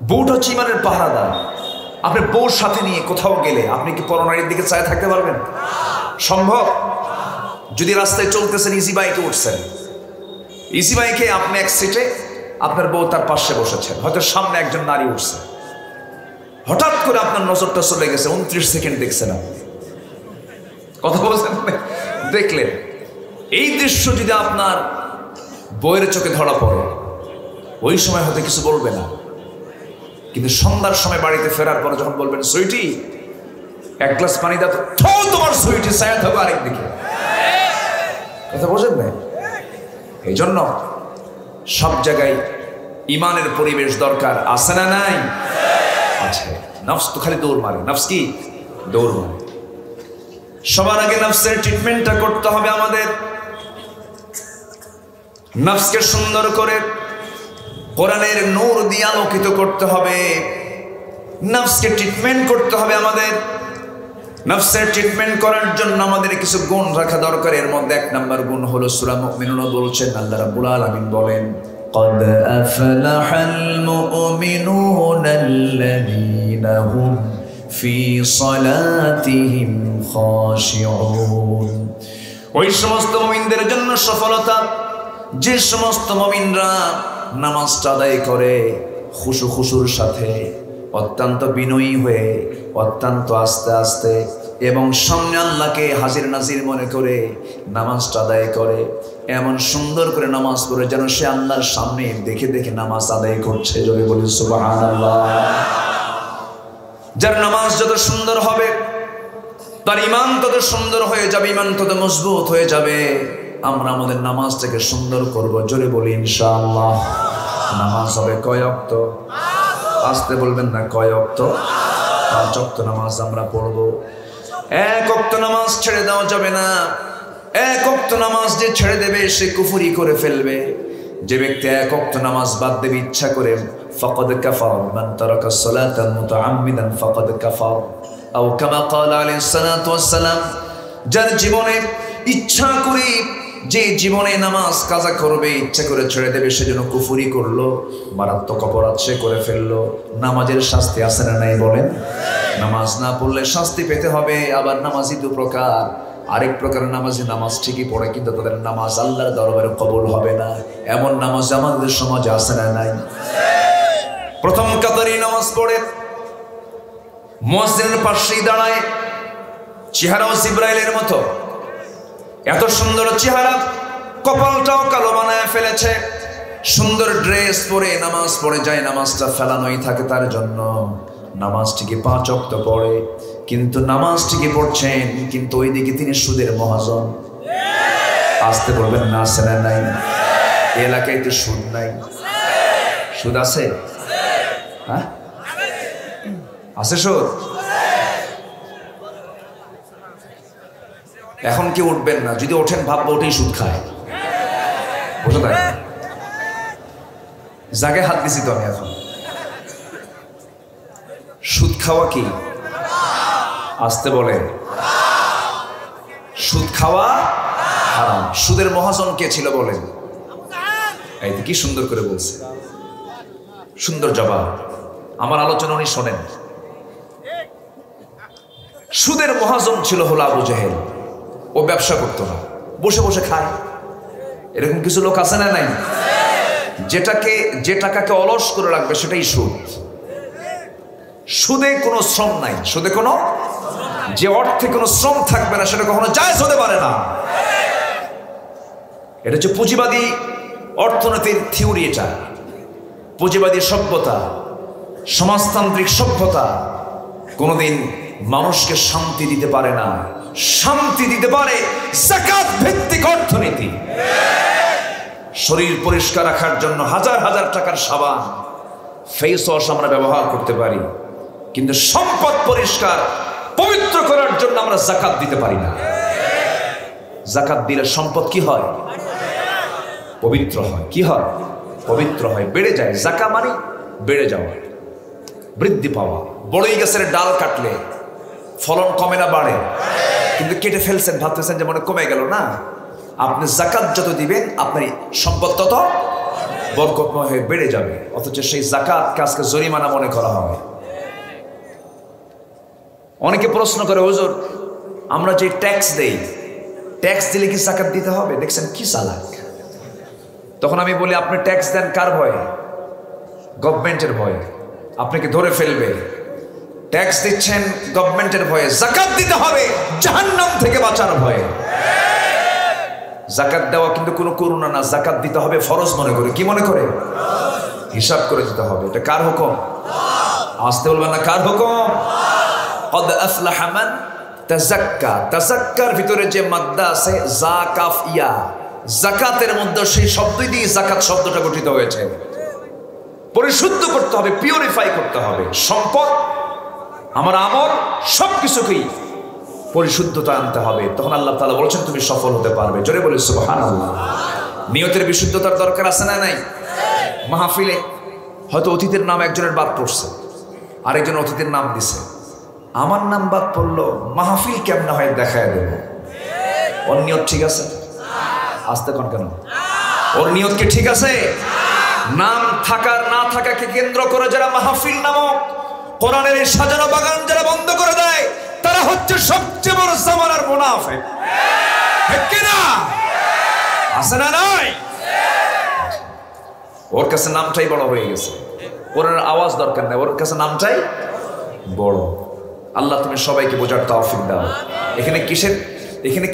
বউটা হচ্ছে ইমানের পাহারাদার। আপনি বউর সাথে নিয়ে কোথাও গেলে আপনি কি পরনারীর দিকে চায় থাকতে পারবেন? সম্ভব? যদি রাস্তায় চলতেছেন, ইজি বাইকে উঠছেন, ইজি বাইকে আপনি এক সিটে, আপনার বউ তার পাশে বসেছেন, হয়তো সামনে একজন নারী উঠছে, হঠাৎ করে আপনার নজরটা চলে গেছে, 29 সেকেন্ড দেখছেন আপনি, কথা বলছেন, দেখলেন। এই দৃশ্য যদি আপনার বউয়ের চোখে ধরা পড়ে, ওই সময় হয়তো কিছু বলবে না, কিন্তু সন্ধ্যার সময় বাড়িতে ফেরার পরে যখন বলবেন, সুইটি এক গ্লাস পানি দাও, তো তোমার সুইটি ছায়া থাকবে আরেকদিকে, কথা বোঝেন না? এই জন্য সব জায়গায় ইমানের পরিবেশ দরকার, আছে না নাই? আছে। নফস তো খালি দৌড় মারে, নফস কি দৌড় মারে। সবার আগে নফসের ট্রিটমেন্টটা করতে হবে আমাদের। নফসকে সুন্দর করে কোরআনের নূর দিয়ে আলোকিত করতে হবে। নফসকে ট্রিটমেন্ট করতে হবে আমাদের। নফসের ট্রিটমেন্ট করার জন্য আমাদের কিছু গুণ রাখা দরকার। এর মধ্যে 1 নম্বর গুণ হলো, সূরা মুমিনুন বলছেন, আল্লাহ রাব্বুল আলামিন বলেন, قد أفلح المؤمنون الذين هم في صلاتهم خاشعون। ওই সমস্ত মুমিনদের জন্য সফলতা যে সমস্ত মুমিনরা নামাজটা আদায় করে খুশুর সাথে, অত্যন্ত বিনয়ী হয়ে, অত্যন্ত আস্তে আস্তে এবং সামনে আল্লাহকে হাজির নাজির মনে করে নামাজটা আদায় করে, এমন সুন্দর করে নামাজ পড়ে যেন সে আল্লাহর সামনে দেখে দেখে নামাজ আদায় করছে। জোরে বলি সুবহানাল্লাহ। যার নামাজ যত সুন্দর হবে, তার ইমান তত সুন্দর হয়ে যাবে, ইমান তত মজবুত হয়ে যাবে। আমরা আমাদের নামাজটাকে সুন্দর করব, জোরে বলি ইনশাআল্লাহ। নামাজ হবে কয় ওয়াক্ত? আসতে বলবেন না, কয় ওয়াক্ত? 5 ওয়াক্ত নামাজ আমরা পড়ব। 1 ওয়াক্ত নামাজ ছেড়ে দেওয়া যাবে না। 1 ওয়াক্ত নামাজ যে ছেড়ে দেবে সে কুফরি করে ফেলবে। যে ব্যক্তি 1 ওয়াক্ত নামাজ বাদ দেবে ইচ্ছা করে, ফাকাদ কাফার, মান তারাকা সালাতা মুতাআম্মিদান ফাকাদ কাফার, আও কামা ক্বালা আলাইহিস সালাতু ওয়াস সালাম। যার জীবনে ইচ্ছা করে, যে জীবনে নামাজ কাজা করবে, ইচ্ছা করে ছেড়ে দেবে, সেজন্য কুফরি করলো, মারাত্মক অপরাধ সে করে ফেললো। নামাজের শাস্তি আছে না নাই বলেন? নামাজ না পড়লে শাস্তি পেতে হবে। আবার নামাজি 2 প্রকার। আরেক প্রকার নামাজি নামাজ ঠিকই পড়ে, কিন্তু তাদের নামাজ আল্লাহর দরবারে কবুল হবে না। এমন নামাজ আমাদের সমাজে আছে না নাই? প্রথম কাতারে নামাজ পড়ে, মুয়াজ্জিনের পাশেই দাঁড়ায়, চেহারাও জিবরাইলের মতো, এত সুন্দর চেহারা, কপালটাও কালো বানায় ফেলেছে, সুন্দর ড্রেস পরে নামাজ পড়ে যায়, নামাজটা ফেলানোই থাকে তার জন্য। নামাজ ঠিকই 5 ওয়াক্ত পড়ে, কিন্তু নামাজ ঠিকই পড়ছেন, কিন্তু ওইদিকে তিনি সুদের মহাজন। আসতে বলবেন না, আছে না নাই? এলাকায় তো সুদ নাই। সুদ আছে? হ্যাঁ আছে সুদ। এখন কি উঠবেন না? যদি ওঠেন ভাববো ওঠেই সুদ খায়, বুঝতে পারি। জায়গায় হাত দিছি তো আমি। এখন সুদ খাওয়া কি? আসতে বলে, সুদ খাওয়া হারাম। সুদের মহাজন কে ছিল বলেন? এই কি সুন্দর করে বলছে, সুন্দর জবাব। আমার আলোচনা উনি শোনেন। সুদের মহাজন ছিল হলো আবু জেহেল। ও ব্যবসা করতো না, বসে বসে খায়। এরকম কিছু লোক আছে না নাই? যে টাকাকে অলস করে রাখবে সেটাই সুদ। সুদে কোনো শ্রম নাই। সুদে কোনো, যে অর্থে কোনো শ্রম থাকবে না সেটা কখনো জায়েজ হতে পারে না। এটা হচ্ছে পুঁজিবাদী অর্থনীতির থিওরি। এটা পুঁজিবাদী সভ্যতা, সমাজতান্ত্রিক সভ্যতা কোনোদিন মানুষকে শান্তি দিতে পারে না। শান্তি দিতে পারে যাকাত ভিত্তিক অর্থনীতি। শরীর পরিষ্কার রাখার জন্য হাজার হাজার টাকার সাবান, ফেস ওয়াশ আমরা ব্যবহার করতে পারি, কিন্তু সম্পদ পরিষ্কার পবিত্র করার জন্য আমরা যাকাত দিতে পারি না। যাকাত দিলে সম্পদ কি হয়? পবিত্র হয়। কি হয়? পবিত্র হয়, বেড়ে যায়। যাকাত মানে বেড়ে যাওয়া, বৃদ্ধি পাওয়া। বড়ই গাছের ডাল কাটলে ফলন কমে না বাড়ে? কিন্তু কেটে ফেলছেন, ভাবতেছেন যে মনে কমে গেল না। আপনি যাকাত যত দিবেন আপনার সম্পদ তত বরকতময় হয়ে বেড়ে যাবে, অথচ সেই যাকাতকে আজকে জরিমানা মনে করা হয়। অনেকে প্রশ্ন করে, হুজুর আমরা যে ট্যাক্স দেই, ট্যাক্স দিলে কি যাকাত দিতে হবে? দেখছেন কি চালাক। তখন আমি বলি, আপনি ট্যাক্স দেন কার ভয়ে? গভর্নমেন্টের ভয়ে, আপনাকে ধরে ফেলবে। ট্যাক্স দিচ্ছেন গভর্নমেন্টের ভয়ে, যাকাত দিতে হবে জাহান্নাম থেকে বাঁচার ভয়ে। যাকাত দেওয়া কিন্তু কোনো করুণা না, যাকাত দিতে হবে ফরজ মনে করে। কি মনে করে? হিসাব করে দিতে হবে। এটা কার হুকুম? আসতে বলবেন না, কার হুকুম? কদ আফলাহা মান তাযাক্কা। তাযাক্কার ভিতরে যে মাদ্দা আছে যা কাফ ইয়া, যাকাতের মধ্যে সেই শব্দই দিয়ে যাকাত শব্দটা গঠিত হয়েছে। পরিশুদ্ধ করতে হবে, পিউরিফাই করতে হবে। সম্পদ, আমার আমল, সবকিছুকেই পরিশুদ্ধতা আনতে হবে। তখন আল্লাহ তাআলা বলেছেন তুমি সফল হতে পারবে। জোরে বলি সুবহানাল্লাহ। নিয়তের বিশুদ্ধতার দরকার আছে না নাই? মাহফিলে হয়তো অতিথির নাম একজনের বাদ পড়ছে, আরেকজন অতিথির নাম দিছে, আমার নাম বাদ পড়লো, মাহফিল কেমন হয় দেখায় দেব। ওর নিয়ত ঠিক আছে? আসতে কোন কেন? ওর নিয়ত কি ঠিক আছে? নাম থাকার না থাকাকে কেন্দ্র করে যারা মাহফিল নামক কোরআনের এই সাজানো বাগান যারা বন্ধ করে দেয়, তারা হচ্ছে সবচেয়ে বড় জামানার মুনাফিক। ঠিক না? আছে না নাই? ওর কাছে নামটাই বড় হয়ে গেছে, ওর আওয়াজ দরকার নেই, ওর কাছে নামটাই বড়। আল্লাহ তুমি সবাইকে বোঝার তৌফিক দাও। এখানে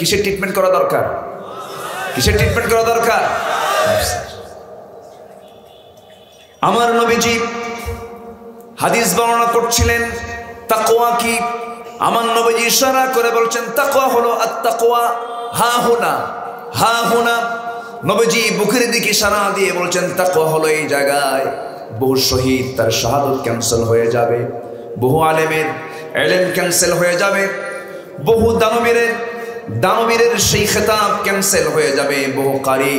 কিসের ট্রিটমেন্ট করা দরকার? কিসের ট্রিটমেন্ট করা দরকার? আমার নবীজি হাদিস বর্ণনা করছিলেন তাকওয়া কি। আমার নবীজি ইশারা করে বলছেন তাকওয়া হলো আত-তাকওয়া হা হুনা, হা হুনা। নবীজি বুকের দিকে ইশারা দিয়ে বলছেন তাকওয়া হলো এই জায়গায়। বহু শহীদ তার শাহাদাত ক্যান্সেল হয়ে যাবে, বহু আলেমের ইলম ক্যান্সেল হয়ে যাবে, বহু দানবীরের সেই খেতাব ক্যান্সেল হয়ে যাবে, বহু কারি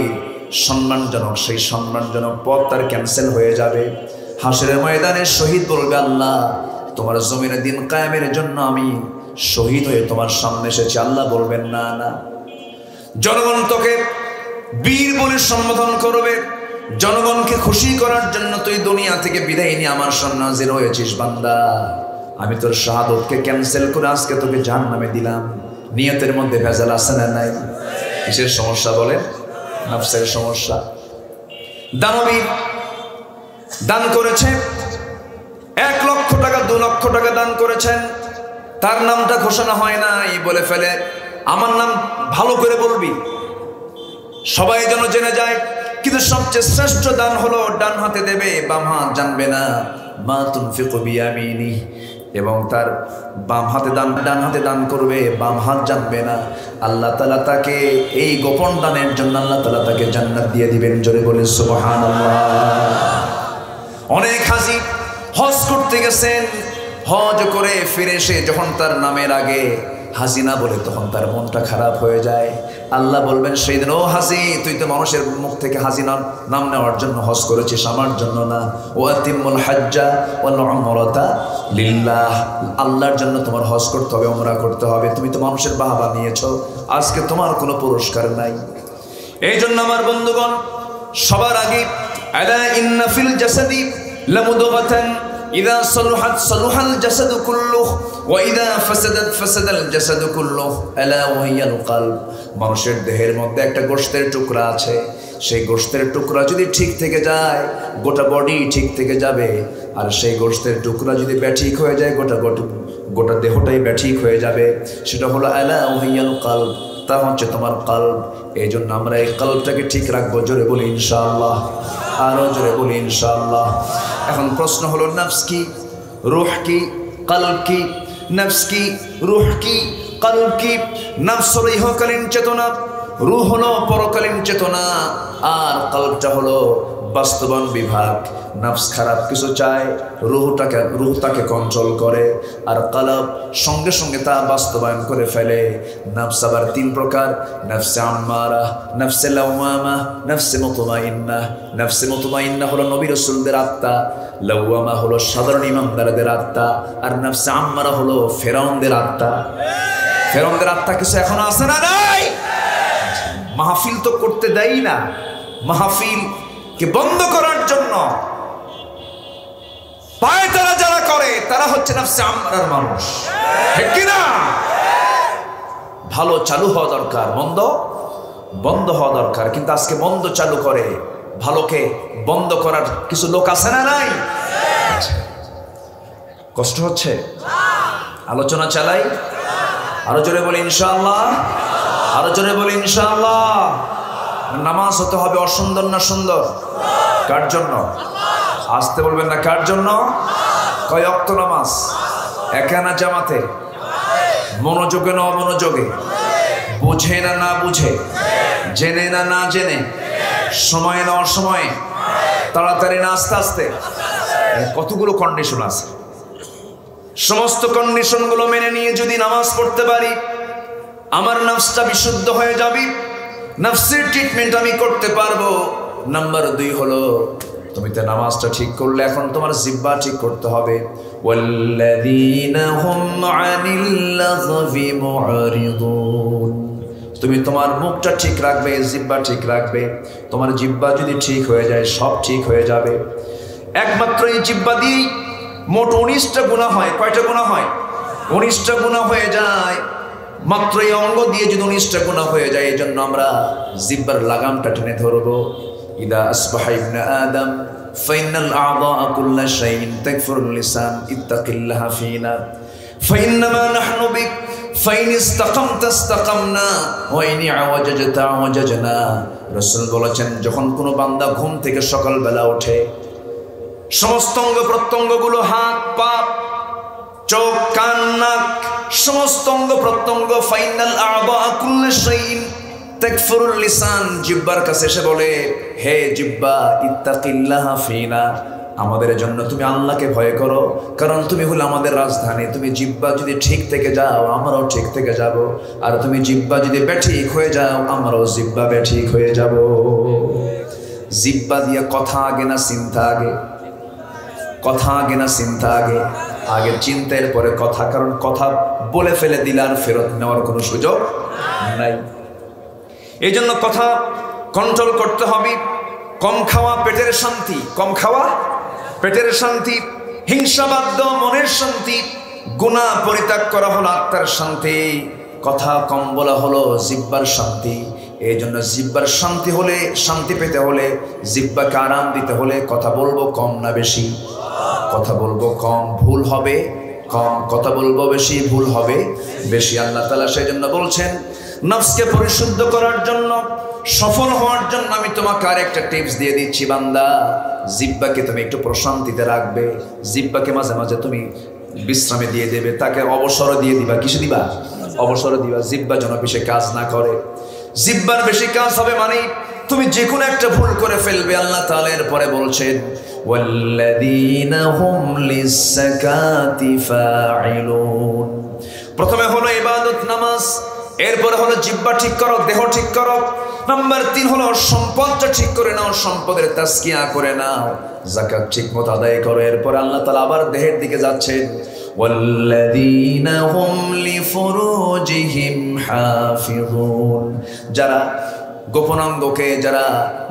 সম্মানজনক সেই সম্মানজনক পদ তার ক্যান্সেল হয়ে যাবে। হাসরের ময়দানে শহীদ বলবে আল্লাহ তোমার জমিনে দিন কায়েমের জন্য আমি শহীদ হয়ে তোমার সামনে এসেছি। আল্লাহ বলবেন না না, জনগণ তোকে বীর বলে সম্বোধন করবে, জনগণকে খুশি করার জন্য তুই দুনিয়া থেকে বিদায় নিয়ে আমার সামনে হাজির হয়েছিস বান্দা। আমি তোর শাহাদতকে ক্যান্সেল করে আজকে তোকে জাহান্নামে দিলাম। নিয়তের মধ্যে ভেজাল আছে না নাই? কিসের সমস্যা বলেন? নফসের সমস্যা। দানবীর দান করেছে 1 লক্ষ টাকা, 2 লক্ষ টাকা দান করেছেন, তার নামটা ঘোষণা হয় নাই, বলে ফেলে আমার নাম ভালো করে বলবি, সবাই যেন জেনে যায়। কিন্তু সবচেয়ে শ্রেষ্ঠ দান হলো ডান হাতে দেবে, বাম হাত জানবে না। মা তুনফিকু বিয়ামিনি, এবং তার বাম হাতে দান, ডান হাতে দান করবে, বাম হাত জানবে না। আল্লাহ তাআলা তাকে এই গোপন দানের জন্য আল্লাহ তাআলা তাকে জান্নাত দিয়ে দিবেন। জোরে বলেন সুবহানাল্লাহ। অনেক হাজী হজ করতে গেছেন, হজ করে ফিরে এসে যখন তার নামের আগে হাসিনা বলে তখন তার মনটা খারাপ হয়ে যায়। আল্লাহ বলবেন সেই দিন, ও হাসি তুই তো মানুষের মুখ থেকে হাসিনার নাম নেওয়ার জন্য হজ করেছিস, আমার জন্য না। ও আতিমুল হাজ্জা ওয়াল উমরাতা লিল্লাহ, আল্লাহর জন্য তোমার হজ করতে হবে, উমরা করতে হবে। তুমি তো মানুষের বাহবা নিয়েছো, আজকে তোমার কোনো পুরস্কার নাই। এই জন্য আমার বন্ধুগণ, সবার আগে আলা ইন্না ফিল জাসাদি লামুদগাতান ইযা সালুহাত সালুহাল জাসাদু কুল্লুহু ওয়া ইযা ফাসাদাত ফাসাদাল জাসাদু কুল্লুহু আলা ওয়া হিয়াল কলব। মানুষের দেহের মধ্যে একটা গোশতের টুকরা আছে, সেই গোশতের টুকরা যদি ঠিক থেকে যায় গোটা বডি ঠিক থেকে যাবে, আর সেই গোশতের টুকরা যদি ব্যাঠিক হয়ে যায় গোটা দেহটাই ব্যাঠিক হয়ে যাবে। সেটা হলো আলা ওয়া হিয়াল কলব, তা হচ্ছে তোমার কলব। এই জন্য আমরা এই কলবটাকে ঠিক রাখবো। জোরে বলি ইনশাআল্লাহ, আরো জোরে বলি ইনশাআল্লাহ। এখন প্রশ্ন হলো নফস কি, রূহ কি, কলব কি? নফস কি, রূহ কি, কলব কি? নফস হলো ইহকালীন চেতনা, রূহ হলো পরকালীন চেতনা, আর কলবটা হলো বাস্তবায়ন বিভাগ। নফস খারাপ কিছু চায়, রূহ তাকে কন্ট্রোল করে, আর কলব সঙ্গে সঙ্গে তা বাস্তবায়ন করে ফেলে। নফস আবার 3 প্রকার, নফসে আম্মারা, নফসে লাওয়ামা, নফসে মুতমাইন্না। নফসে মুতমাইন্না হলো নবী রাসূলদের আত্মা, লাওয়ামা হলো সাধারণ ইমানদারদের আত্মা, আর নফসে আম্মারা হলো ফেরাউনদের আত্মা। ফেরেশতাদের আত্মা কিছু এখনো আছে না নাই? মাহফিল তো করতে দেয় না, মাহফিল কে বন্ধ করার জন্য পায় তারা যারা করে তারা হচ্ছে নাফসে আমরার মানুষ, ঠিক কি না? ভালো চালু হওয়া দরকার, মন্দ বন্ধ হওয়া দরকার। কিন্তু আজকে মন্দ চালু করে, ভালোকে বন্ধ করার কিছু লোক আছে না নাই? কষ্ট হচ্ছে? আলোচনা চালাই, আরো জোরে বলি ইনশাআল্লাহ, আরো জোরে বলি ইনশাআল্লাহ। নামাজ হতে হবে অসুন্দর না সুন্দর? কার জন্য? আসতে বলবেন না, কার জন্য? কয় ওয়াক্ত নামাজ? একা না জামাতে? মনোযোগে না অমনোযোগে? বুঝে না না বুঝে? জেনে না না জেনে? সময়ে না অসময়ে? তাড়াতাড়ি না আস্তে আস্তে? কতগুলো কন্ডিশন আছে। সমস্ত কন্ডিশন গুলো মেনে নিয়ে যদি নামাজ পড়তে পারি, আমার নফসটা বিশুদ্ধ হয়ে যাবে, নফসের ট্রিটমেন্ট আমি করতে পারবো। নাম্বার 2 হলো, তুমি তো নামাজটা ঠিক করলে, এখন তোমার জিহ্বা ঠিক করতে হবে। ওয়াল্লাযীনা হুম আনিল লাগবি মুআরিদুন, তুমি তোমার মুখটা ঠিক রাখবে, জিহ্বা ঠিক রাখবে। তোমার জিহ্বা যদি ঠিক হয়ে যায়, সব ঠিক হয়ে যাবে। একমাত্র এই জিহ্বা দিয়ে মোট 19টা গুনাহ হয়। কয়টা গুনাহ হয়? 19টা গুনাহ হয়ে যায়। মাত্র এই অঙ্গ দিয়ে যদি 19টা গুনাহ হয়ে যায়, এই জন্য আমরা জিহ্বার লাগামটা টেনে ধরবো। ইদা আসবাহা ইবনে আদম ফাইনাল আ'দাআ কুল্লা শাইইন তাকফুরুল লিসান ইত্তাকিল্লাহা ফিনা ফাইন্নামা নাহনু বিক ফাইন ইসতাকামতা ইসতাকামনা ওয়া ইন আওয়াজাজতা আওয়াজাজনা। রাসূল বলেছেন, যখন কোনো বান্দা ঘুম থেকে সকালবেলা ওঠে, সমস্ত অঙ্গ প্রত্যঙ্গগুলো, হাত পা চোখ কান নাক, সমস্ত অঙ্গ প্রত্যঙ্গ, ফাইনাল আ'দাআ কুল্লা শাইইন তাকফুরুল লিসান, জিহ্বার কাছে এসে বলে, হে জিহ্বা, ইত্তাকিল্লাহা ফিনা, আমাদের জন্য তুমি আল্লাহকে ভয় করো, কারণ তুমি হলো আমাদের রাজধানী। তুমি জিহ্বা যদি ঠিক থেকে যাও, আমরাও ঠিক থেকে যাব। আর তুমি জিহ্বা যদি বেঠিক হয়ে যাও, আমরাও জিহ্বা বেঠিক হয়ে যাব। জিহ্বা দিয়ে কথা আগে না চিন্তা আগে? কথা আগে না চিন্তা আগে? আগে চিন্তার পরে কথা, কারণ কথা বলে ফেলে দিলে আর ফেরত নেওয়ার কোনো সুযোগ নাই। এই জন্য কথা কন্ট্রোল করতে হবে। কম খাওয়া পেটের শান্তি, কম খাওয়া পেটের শান্তি, হিংসা বাদ দাও মনের শান্তি, গুনাহ পরিত্যাগ করা হলো আত্মার শান্তি, কথা কম বলা হলো জিহ্বার শান্তি। এই জন্য জিহ্বার শান্তি হলে, শান্তি পেতে হলে, জিহ্বাকে আরাম দিতে হলে কথা বলবো কম না বেশি? কথা বলবো কম, ভুল হবে কম। কথা বলবো বেশি, ভুল হবে বেশি। আল্লাহ তাআলা সেই জন্য বলছেন, নফসকে পরিশুদ্ধ করার জন্য, সফল হওয়ার জন্য আমি তোমাকে আরেকটা টিপস দিয়ে দিচ্ছি বান্দা। জিহ্বাকে তুমি একটু প্রশান্তিতে রাখবে, জিহ্বাকে মাঝে মাঝে তুমি বিশ্রামে দিয়ে দেবে, তাকে অবসর দিয়ে দিবা। কিসে দিবা? অবসর দিবা। জিহ্বা যেন বেশি কাজ না করে। জিহ্বার বেশি কাজ হবে মানে তুমি যে কোনো একটা ভুল করে ফেলবে। আল্লাহ তাআলা এরপরে বলছেন, ওয়াল্লাযীনা হুম লিস-সাকাতি ফাঈলুন। প্রথমে হলো ইবাদত, নামাজ, এরপরে হলো জিহ্বা ঠিক করো, দেহ ঠিক করো। নাম্বার 3 হলো সম্পদটা ঠিক করে নাও, সম্পদের তাজকিয়া করে নাও, যাকাত ঠিকমতো আদায় করো। এরপর আল্লাহ তাআলা আবার দেহের দিকে যাচ্ছেন, ওয়াল্লাযীনা হুম লিফুরুজিহিম হাফিজুন। যারা গোপনাঙ্গকে, যারা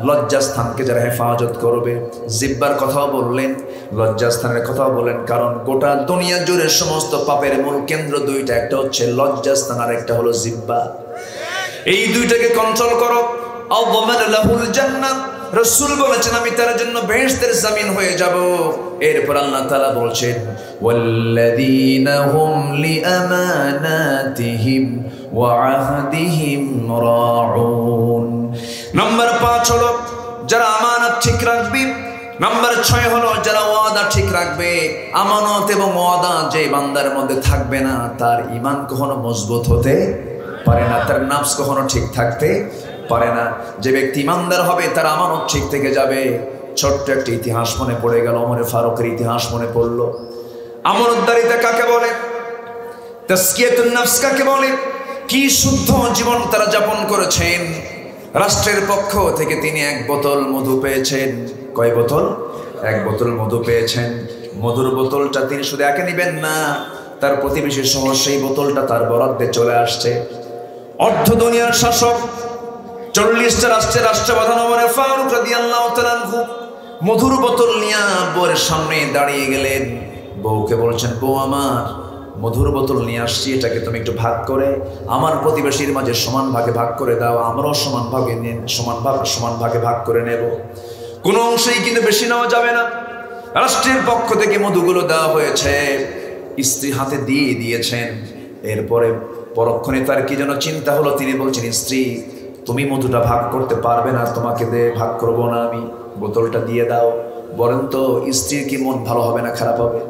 লজ্জাস্থানকে যারা হেফাজত করবে। জিহ্বার কথাও বললেন, লজ্জাস্থানের কথাও বলেন, কারণ গোটা দুনিয়া জুড়ে সমস্ত পাপের মূল কেন্দ্র 2টা, একটা হচ্ছে লজ্জাস্থান আর একটা হলো জিহ্বা। এই 2টাকে কন্ট্রোল করো। আযমান লাহুল জান্নাহ, রাসূল বলেছেন আমি তার জন্য বেহেশতের জমিন হয়ে যাব। এরপর আল্লাহ তাআলা বলছেন, ওয়াল্লাযীনা হুম লিআমানাতিহিম ওয়া আহদিহিম রাউন। নাম্বার 5 হলো যারা আমানত ঠিক রাখবে। নাম্বার 6 হলো যারা ওয়াদা ঠিক রাখবে। আমানত এবং ওয়াদা যে বান্দার মধ্যে থাকবে না, তার ঈমান কখনো মজবুত হতে পারে না, তার নফস কখনো ঠিক থাকতে পারে না। যে ব্যক্তি ইমানদার হবে, তার আমানত ঠিক থেকে যাবে। ছোট্ট একটা ইতিহাস মনে পড়ে গেল, ওমর ফারুকের ইতিহাস মনে পড়লো। আমানতদারিতা কাকে বলে? তাজকিয়াতুন নফস কাকে বলে? কি শুদ্ধ জীবন তারা যাপন করেছেন। রাষ্ট্রের পক্ষ থেকে তিনি 1 বোতল মধু পেয়েছেন। কয় বোতল? 1 বোতল মধু পেয়েছেন। মধুর বোতলটা তিনি শুধু একা নিবেন না, তার প্রতিবেশী সহ সেই বোতলটা তার বরাদ্দে চলে আসছে। অর্ধ দুনিয়ার শাসক, 40টা রাষ্ট্রের রাষ্ট্রপ্রধান ওমর ফারুক রাদিয়াল্লাহু তাআলা আনহু মধুর বোতল নিয়ে বউয়ের সামনে দাঁড়িয়ে গেলেন। বউকে বলছেন, বউ আমার, মধুর বোতল নিয়ে আসছি, এটাকে তুমি একটু ভাগ করে আমার প্রতিবেশীর মাঝে সমান ভাগে ভাগ করে দাও, আমরাও সমান ভাগে ভাগ করে নেব। কোনো অংশেই কিন্তু বেশি নেওয়া যাবে না। রাষ্ট্রের পক্ষ থেকে মধুগুলো দেওয়া হয়েছে, স্ত্রী হাতে দিয়ে দিয়েছেন। এরপরে পরক্ষণে তার কি যেন চিন্তা হলো, তিনি বলছেন, স্ত্রী তুমি মধুটা ভাগ করতে পারবে না, তোমাকে দে ভাগ করবো না আমি, বোতলটা দিয়ে দাও। বলেন তো স্ত্রীর কি মন ভালো হবে না খারাপ হবে?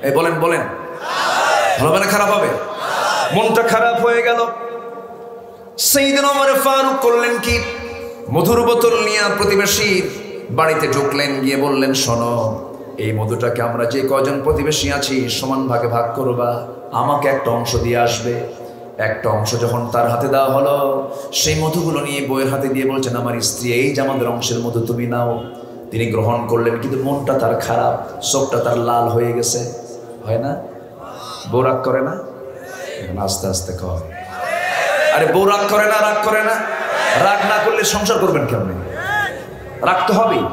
এই বলেন ভালো হবে না খারাপ হবে? মনটা খারাপ হয়ে গেল। সাইয়েদনা ওমর ফারুক করলেন কি, মধুর বোতল নিয়ে প্রতিবেশীর বাড়িতে ঢুকলেন, গিয়ে বললেন, শোনো, এই মধুটাকে আমরা যে কজন প্রতিবেশী আছি সমান ভাগে ভাগ করবা, আমাকে একটা অংশ দিয়ে আসবে। একটা অংশ যখন তার হাতে দেওয়া হলো, সেই মধুগুলো নিয়ে বউয়ের হাতে দিয়ে বলছেন, আমার স্ত্রী, এই যে আমাদের অংশের মধু তুমি নাও। তিনি গ্রহণ করলেন, কিন্তু মনটা তার খারাপ, চোখটা তার লাল হয়ে গেছে। হয় না? বউ রাগ করে না? আস্তে আস্তে কয়, আরে বউ রাগ করে না? রাগ না করলে সংসার করবেন কেমনে? রাগ তো হবেই।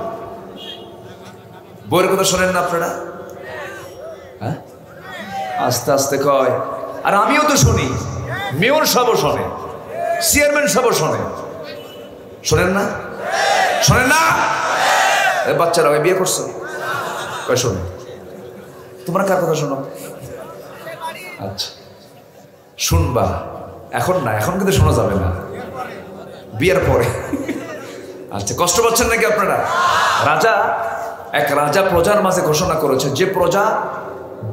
বউয়ের কথা শোনেন না আপনারা? হ্যাঁ, আস্তে আস্তে কয়। আর আমিও তো শুনি, মেয়র সবও শোনে, চেয়ারম্যান সবও শোনে। শোনেন না? বাচ্চারা বিয়ে করছো, কয় শোনে। তোমরা কার কথা শোনো? আচ্ছা, শুনবা, এখন না, এখন কিন্তু শোনা যাবে না, বিয়ের পরে। আচ্ছা, কষ্ট পাচ্ছেন নাকি আপনারা? এক রাজা প্রজার মাঝে ঘোষণা করেছে, যে প্রজা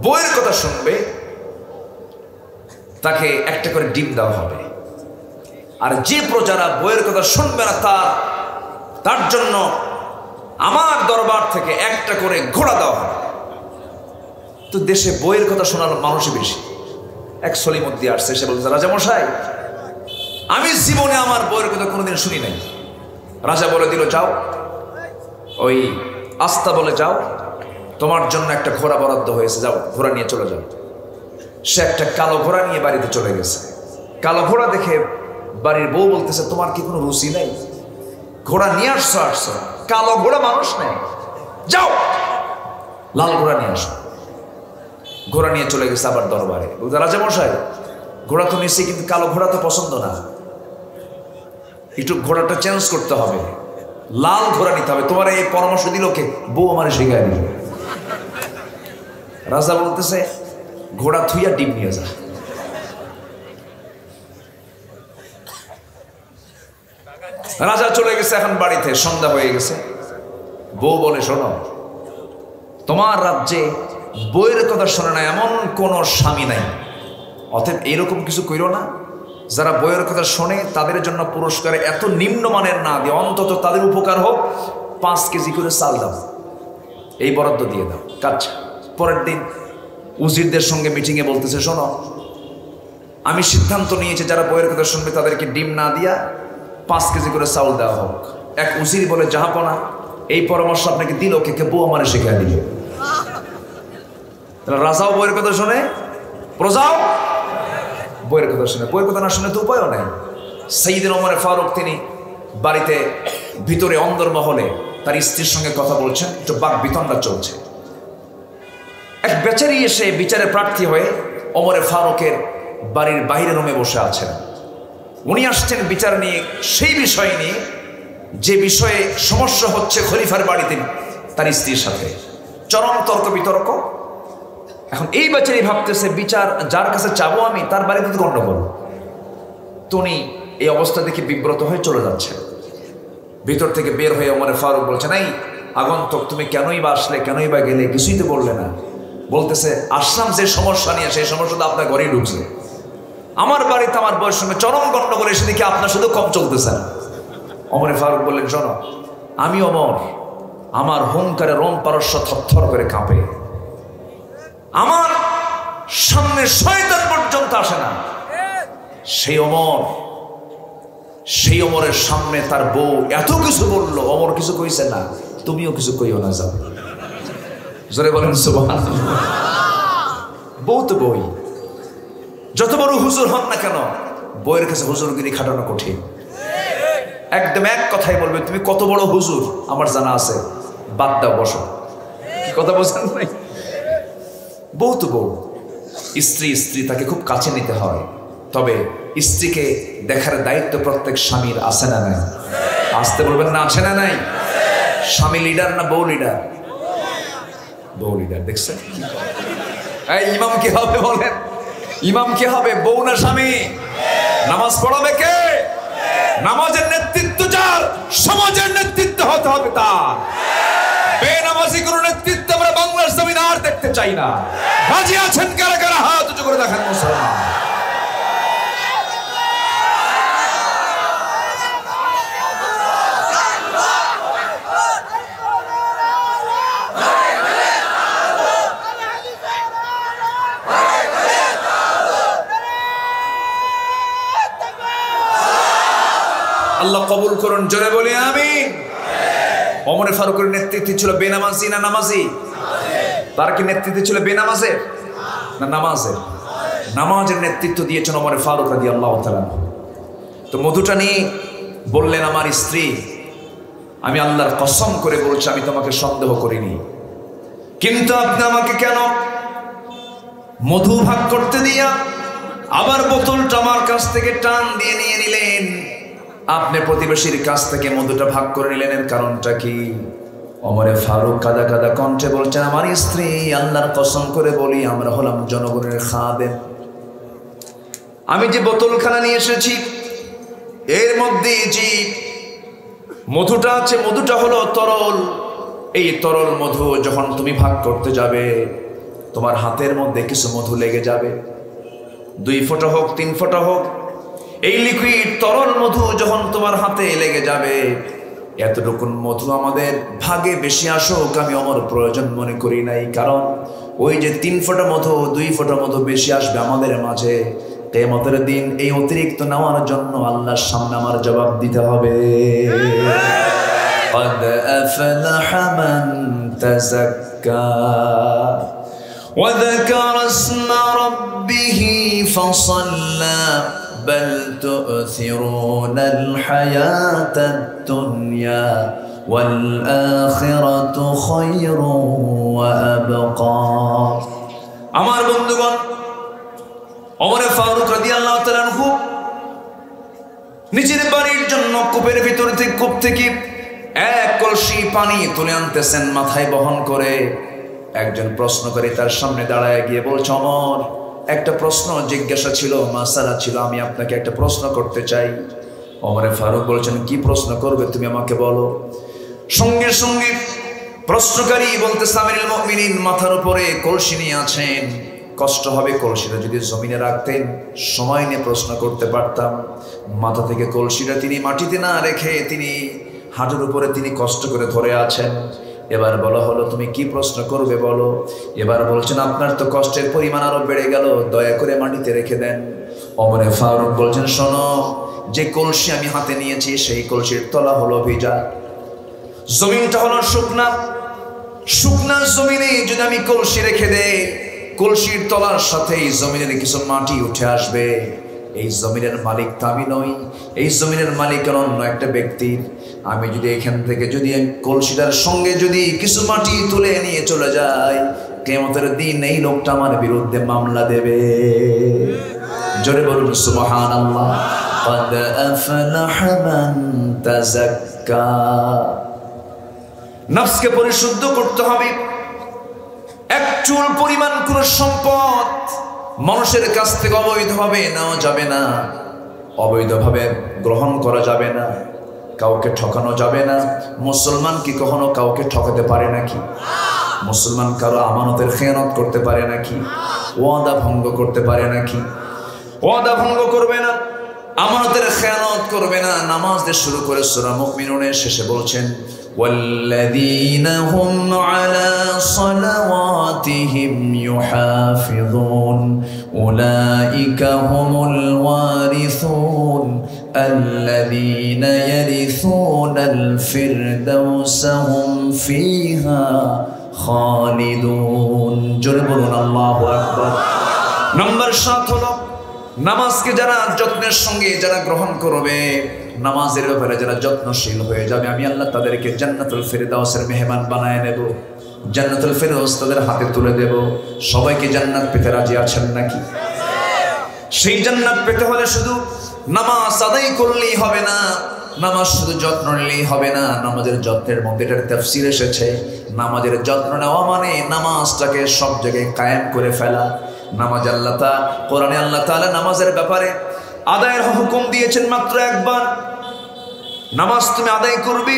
বউয়ের কথা শুনবে তাকে একটা করে ডিম দেওয়া হবে, আর যে প্রজারা বউয়ের কথা শুনবে না তার জন্য আমার দরবার থেকে একটা করে ঘোড়া দেওয়া হবে। তো দেশে বউয়ের কথা শোনার মানুষই বেশি। এক সলিমুদ্দি আসছে, সে বলছে, রাজা মশাই, আমি জীবনে আমার বউয়ের কথা কোনোদিন শুনি নাই। রাজা বলে দিল, যাও ওই আস্তা বলে যাও, তোমার জন্য একটা ঘোড়া বরাদ্দ হয়েছে, যাও ঘোড়া নিয়ে চলে যাও। সে একটা কালো ঘোড়া নিয়ে বাড়িতে চলে গেছে। কালো ঘোড়া দেখে বাড়ির বউ বলতেছে, তোমার কি কোনো রুচি নেই? ঘোড়া নিয়ে আসছো, কালো ঘোড়া মানুষ নেই, যাও লাল ঘোড়া নিয়ে আসো। ঘোড়া নিয়ে চলে গেছে আবার দরবারে, বলতে, রাজা মশাই, ঘোড়া তো নিশ্চয়ই, কিন্তু কালো ঘোড়া তো পছন্দ না, একটু ঘোড়াটা চেঞ্জ করতে হবে, লাল ঘোড়া নিতে হবে। তোমার এই পরামর্শ দিল কে? বউ আমার শিখায় দিল। রাজা বলতেছে, ঘোড়া থুইয়া ডিম নিয়ে যা। রাজা চলে গেছে এখন বাড়িতে, সন্ধ্যা হয়ে গেছে। বউ বলে, শোনো, তোমার রাজ্যে বউয়ের কথা শোনে না এমন কোনো স্বামী নাই, অতএব এরকম কিছু কইরো না। যারা বউয়ের কথা শোনে তাদের জন্য পুরস্কারে এত নিম্নমানের না দিয়ে অন্তত তাদের উপকার হোক, 5 কেজি করে চাল দাও, এই বরাদ্দ দিয়ে দাও। কাচ্ছা। পরের দিন উজিরদের সঙ্গে মিটিংয়ে বলতেছে, শোনো, আমি সিদ্ধান্ত নিয়েছি যারা বউয়ের কথা শুনবে তাদেরকে ডিম না দিয়া 5 কেজি করে চাউল দেওয়া হোক। এক উজির বলে, জাহাপনা, এই পরামর্শ আপনাকে দিল কে? বউ আমারে শিখাই দিল। রাজাও বউয়ের কথা শোনে, প্রজাও বউয়ের কথা শুনে। বউয়ের কথা না শুনে তো উপায়ও নাই। সাইয়েদনা ওমর ফারুক তিনি বাড়িতে ভিতরে অন্দরমহলে তার স্ত্রীর সঙ্গে কথা বলছেন, একটু বাক বিতণ্ডা চলছে। এক বেচারি এসে বিচারে প্রার্থী হয়ে ওমর ফারুকের বাড়ির বাইরে রুমে বসে আছেন। উনি আসছেন বিচার নিয়ে, সেই বিষয় নিয়ে যে বিষয়ে সমস্যা হচ্ছে খলিফার বাড়িতে তার স্ত্রীর সাথে, চরম তর্ক বিতর্ক। এখন এই বেচারি ভাবতেছে, বিচার যার কাছে চাবো আমি তার বাড়িতে তো গন্ডগোল। তো উনি এই অবস্থা দেখে বিব্রত হয়ে চলে যাচ্ছে। ভিতর থেকে বের হয়ে ওমর ফারুক বলছে, নাই আগন্তুক, তুমি কেনই বা আসলে, কেনই বা গেলে, কিছুই তো বললে না। বলতেছে, আসলাম যে সমস্যা নিয়ে, সেই সমস্যা তো আপনার ঘরেই ঢুকছে। আমার বাড়িতে আমার বউয়ের সঙ্গে চরম গন্ডগোল, এসে দেখি আপনার শুধু কম চলতেছে না। ওমর ফারুক বললেন, শোনো, আমি ওমর, আমার হুঙ্কারে রোম পারস্য থরথর করে কাঁপে, আমার সামনে শয়তান পর্যন্ত আসে না। সেই ওমরের সামনে তার বউ এত কিছু বললো, ওমর কিছু কইছে না, তুমিও কিছু কইও না, যাও। জোরে বলেন সুবহানাল্লাহ। বউ তো বই, যত বড় হুজুর হন না কেন বইয়ের কাছে হুজুরগিরি খাটানো কঠিন। একদম এক কথাই বলবে, তুমি কত বড় হুজুর আমার জানা আছে, বাদ দাও, বসো। কি কথা বলছেন নাই? বউ তো বউ, স্ত্রী তাকে খুব কাছে নিতে হয়। তবে স্ত্রীকে দেখার দায়িত্ব প্রত্যেক স্বামীর আছে না নাই? আসতে বলবেন না, আছে না নাই? স্বামী লিডার না বউ লিডার? বউ লিডার। দেখছেন এই ইমাম কি হবে বলেন? ইমাম কি হবে, বউ না স্বামী? নামাজ পড়াবে কে? নামাজের নেতৃত্ব যার, সমাজের নেতৃত্ব হতে হবে তার। বেনামাজি কোনো নেতৃত্ব আমরা বাংলার জমিনে আর দেখতে চাই না। রাজি আছেন কারা কারা? হাত উঁচু করে দেখেন মুসলমান। আল্লাহ কবুল করুন, জোরে বলি আমিন। ওমর ফারুকের নেতৃত্বে ছিল বেনামাজি না নামাজি? তার কি নেতৃত্বে ছিল বেনামাজের না নামাজের? নামাজের নেতৃত্ব দিয়েছেন ওমর ফারুক রাদিয়াল্লাহু তাআলা। তো মধুটা নিয়ে বললেন, আমার স্ত্রী, আমি আল্লাহর কসম করে বলছি আমি তোমাকে সন্দেহ করিনি, কিন্তু আপনি আমাকে কেন মধু ভাগ করতে দিয়া আবার বোতলটা আমার কাছ থেকে টান দিয়ে নিয়ে নিলেন? আপনি প্রতিবেশীর কাছ থেকে মধুটা ভাগ করে নিলেন, এর কারণটা কি? ওমর ফারুক কাদা কাদা কণ্ঠে বলছেন, আমার স্ত্রী, আল্লাহর কসম করে বলি, আমরা হলাম জনগণের খাদেম। আমি যে বোতলখানা নিয়ে এসেছি এর মধ্যে যে মধুটা আছে, মধুটা হলো তরল। এই তরল মধু যখন তুমি ভাগ করতে যাবে, তোমার হাতের মধ্যে কিছু মধু লেগে যাবে, 2 ফোঁটা হোক 3 ফোঁটা হোক। এই লিকুইড তরল মধু যখন তোমার হাতে লেগে যাবে, এতটুকুন মধু আমাদের ভাগে বেশি আসুক আমি ওমর প্রয়োজন মনে করি নাই। কারণ ওই যে 3 ফোঁটা মধু 2 ফোঁটা মধু বেশি আসবে আমাদের মাঝে, কিয়ামতের দিন এই অতিরিক্ত নেওয়ার জন্য আল্লাহর সামনে আমার জবাব দিতে হবে। قد أفلح من تزكى وذكر اسم ربه فصلى بل تؤثرون الحياة الدنيا والآخرة خير وأبقى। আমার বন্ধুগণ, ওমর ফারুক রাদিয়াল্লাহু তাআলা আনহু নিজের বাড়ির জন্য কূপের ভিতর থেকে কূপ থেকে 1 কলসি পানি তুলে আনতেছেন মাথায় বহন করে। একজন প্রশ্নকারী তার সামনে দাঁড়ায় গিয়ে বলছে, ওমর, একটা প্রশ্ন জিজ্ঞাসা ছিল, মাসালা ছিল, আমি আপনাকে একটা প্রশ্ন করতে চাই। ওমর ফারুক বলছেন, কি প্রশ্ন করবে তুমি আমাকে বলো। সঙ্গে সঙ্গে প্রশ্নকারী বলতেছে, আমিরুল মুমিনিন, মাথার উপরে কলসি নিয়ে আছেন, কষ্ট হবে কলসিটা যদি জমিনে রাখতেন, সময় নিয়ে প্রশ্ন করতে পারতাম। মাথা থেকে কলসিটা তিনি মাটিতে না রেখে তিনি হাঁটুর উপরে তিনি কষ্ট করে ধরে আছেন। এবার বলা হলো, তুমি কি প্রশ্ন করবে বলো। এবার বলছেন, আপনার তো কষ্টের পরিমাণ আরো বেড়ে গেল, দয়া করে মাটিতে রেখে দেন। ওমর ফারুক বলছেন, শোনো, যে কলসি আমি হাতে নিয়েছি সেই কলসির তলা হলো ভিজা, জমিনটা হলো শুকনা। শুকনা জমিনে যদি আমি কলসি রেখে দেই, কলসির তলার সাথে এই জমিনের কিছু মাটি উঠে আসবে। এই জমিনের মালিক তো আমি নই, এই জমিনের মালিক অন্য একটা ব্যক্তির। আমি যদি এখান থেকে যদি কলসিটার সঙ্গে যদি কিছু মাটি তুলে নিয়ে চলে যাই, কিয়ামতের দিন এই লোকটা আমার বিরুদ্ধে মামলা দেবে। জোরে বলুন সুবহানাল্লাহ। قد أفلح من تزكى। নফসকে পরিশুদ্ধ করতে হবে। এক চুল পরিমাণ কোন সম্পদ মানুষের কাছ থেকে অবৈধভাবে নেওয়া যাবে না, অবৈধভাবে গ্রহণ করা যাবে না, কাউকে ঠকানো যাবে না। মুসলমান কি কখনো কাউকে ঠকাতে পারে নাকি? মুসলমান কারো আমানতের খেয়ানত করতে পারে নাকি? ওয়াদা ভঙ্গ করতে পারে নাকি? ওয়াদা ভঙ্গ করবে না, আমানতের খেয়ানত করবে না। নামাজ দিয়ে শুরু করে সূরা মুমিনুনের শেষে বলছেন, والذين هم على صلواتهم يحافظون أولئك هم الوارثون الذين يرثون الفردوس هم فيها خالدون। جربنا الله أكبر। নম্বর 7 হলো নামাজকে যারা যত্নের সঙ্গে যারা গ্রহণ করবে, নামাজের ব্যাপারে যারা যত্নশীল হয়ে যাবে, আমি আল্লাহ তাদেরকে জান্নাতুল ফেরদাউসের মেহমান বানায় নেব, জান্নাতুল ফেরদাউস তাদের হাতে তুলে দেব। সবাইকে জান্নাত পেতে রাজি আছেন নাকি? সেই জান্নাত পেতে হলে শুধু নামাজ আদায় করলেই হবে না, নামাজ শুধু যত্ন নিলেই হবে না। নামাজের যত্নের মধ্যে এটার তাফসীর এসেছে, নামাজের যত্ন নেওয়া মানে নামাজটাকে সব জায়গায় কায়েম করে ফেলা। নামাজ কোরআনে আল্লাহ তাআলা নামাজের ব্যাপারে আদায়ের হুকুম দিয়েছেন মাত্র একবার। নামাজ তুমি আদায় করবে,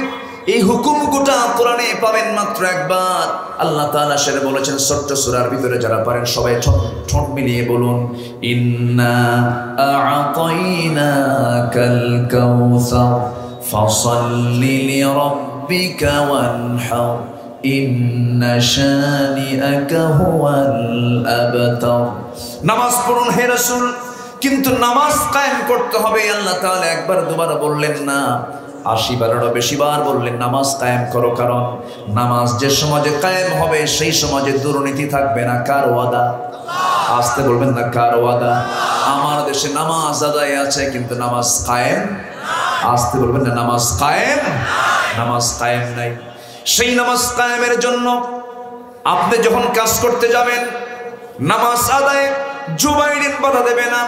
এই হুকুম গোটা কোরআনে পাবেন মাত্র একবার। আল্লাহ তাআলা সেটা বলেছেন ছোট্ট সূরার ভিতরে, যারা পারেন সবাই ঠোঁট মিলিয়ে বলুন, ইন্না আ'তাইনাকাল কাউসার ফাসাল্লি লিরাব্বিকা ওয়ানহার ইন্না শানিআকা হুয়াল আবতার। নামাজ পড়ুন হে রাসূল, কিন্তু নামাজ কায়েম করতে হবে। আল্লাহ তাআলা একবার দুবার বললেন না, 80 বারেরও বেশি বার বললেন নামাজ কায়েম করো। কারণ নামাজ যে সমাজে কায়েম হবে সেই সমাজে দুর্নীতি থাকবে না। কার ওয়াদা? আসতে বলবেন না, কার ওয়াদা? আমার দেশে নামাজ আদায় আছে কিন্তু নামাজ কায়েম। আসতে বলবেন না, নামাজ কায়েম। নামাজ কায়েম নাই। সেই নামাজ কায়েমের জন্য আপনি যখন কাজ করতে যাবেন, নামাজ আদায়ে জুবাইরিন বাধা দেবে না,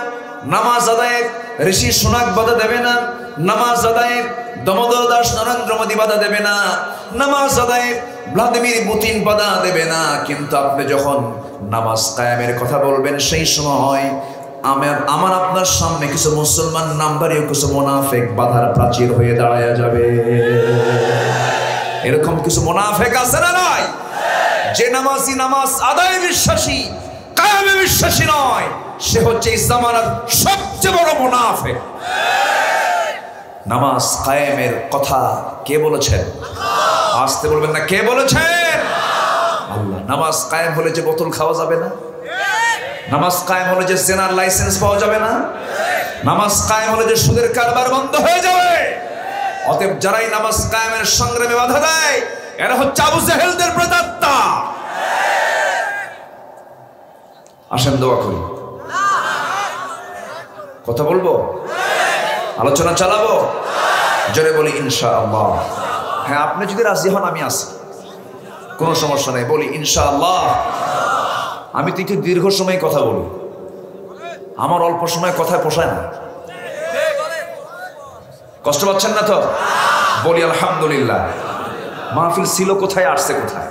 নামাজ আদায়ে ঋষি সোনাক বাধা দেবে না, নামাজ আদায়ে দমোদর দাস নরেন্দ্র মোদী বাধা দেবে না, নামাজ আদায়ে ভ্লাদিমির পুতিন বাধা দেবে না। কিন্তু আপনি যখন নামাজ কায়েমের কথা বলবেন, সেই সময় আমার আপনার সামনে কিছু মুসলমান নামধারী কিছু মুনাফিক বাধার প্রাচীর হয়ে দাঁড়ায়া যাবে। এরকম কিছু মুনাফিক আছে না নাই? যে নামাজি নামাজ আদায়ে বিশ্বাসী, কায়েমে বিশ্বাসী নয়, সে হচ্ছে এই জামানার সবচেয়ে বড় মুনাফিক। নামাজ কায়েমের কথা কে বলেছেন? আসতে বলবেন না, কে বলেছেন? আল্লাহ। নামাজ কায়েম হলে যে বোতল খাওয়া যাবে না, নামাজ কায়েম হলে যে জেনার লাইসেন্স পাওয়া যাবে না, নামাজ কায়েম হলে যে সুদের কারবার বন্ধ হয়ে যাবে। অতএব যারাই নামাজ কায়েমের সংগ্রামে বাধা দেয়, এরা হচ্ছে আবু জাহেলদের প্রেতাত্মা। আসেন দোয়া করি। কথা বলবো, আলোচনা চালাবো, জোরে বলি ইনশাআল্লাহ। হ্যাঁ, আপনি যদি রাজি হন আমি আছি, কোনো সমস্যা নেই, বলি ইনশাআল্লাহ। আমি তো একটু দীর্ঘ সময় কথা বলি, আমার অল্প সময় কথায় পোষায় না। কষ্ট পাচ্ছেন না তো? বলি আলহামদুলিল্লাহ। মাহফিল ছিল কোথায়, আসছে কোথায়?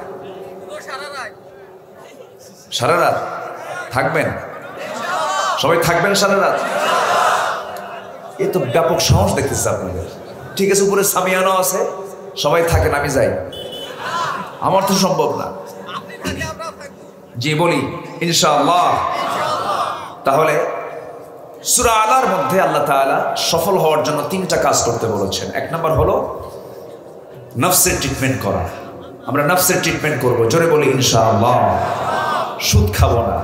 সারা রাত থাকবেন? সবাই থাকবেন সারা রাত? এ তো ব্যাপক সাহস দেখতেছে আপনাদের। ঠিক আছে, উপরে সামিয়ানো আছে, সবাই থাকেন, আমি যাই। আমার তো সম্ভব না। জি বলি ইনশাআল্লাহ। তাহলে সূরা আলার মধ্যে আল্লাহ তাআলা সফল হওয়ার জন্য 3টা কাজ করতে বলেছেন। 1 নম্বর হলো নফসের ট্রিটমেন্ট করা। আমরা নফসের ট্রিটমেন্ট করব, জোরে বলি ইনশাআল্লাহ। সুদ খাবো না,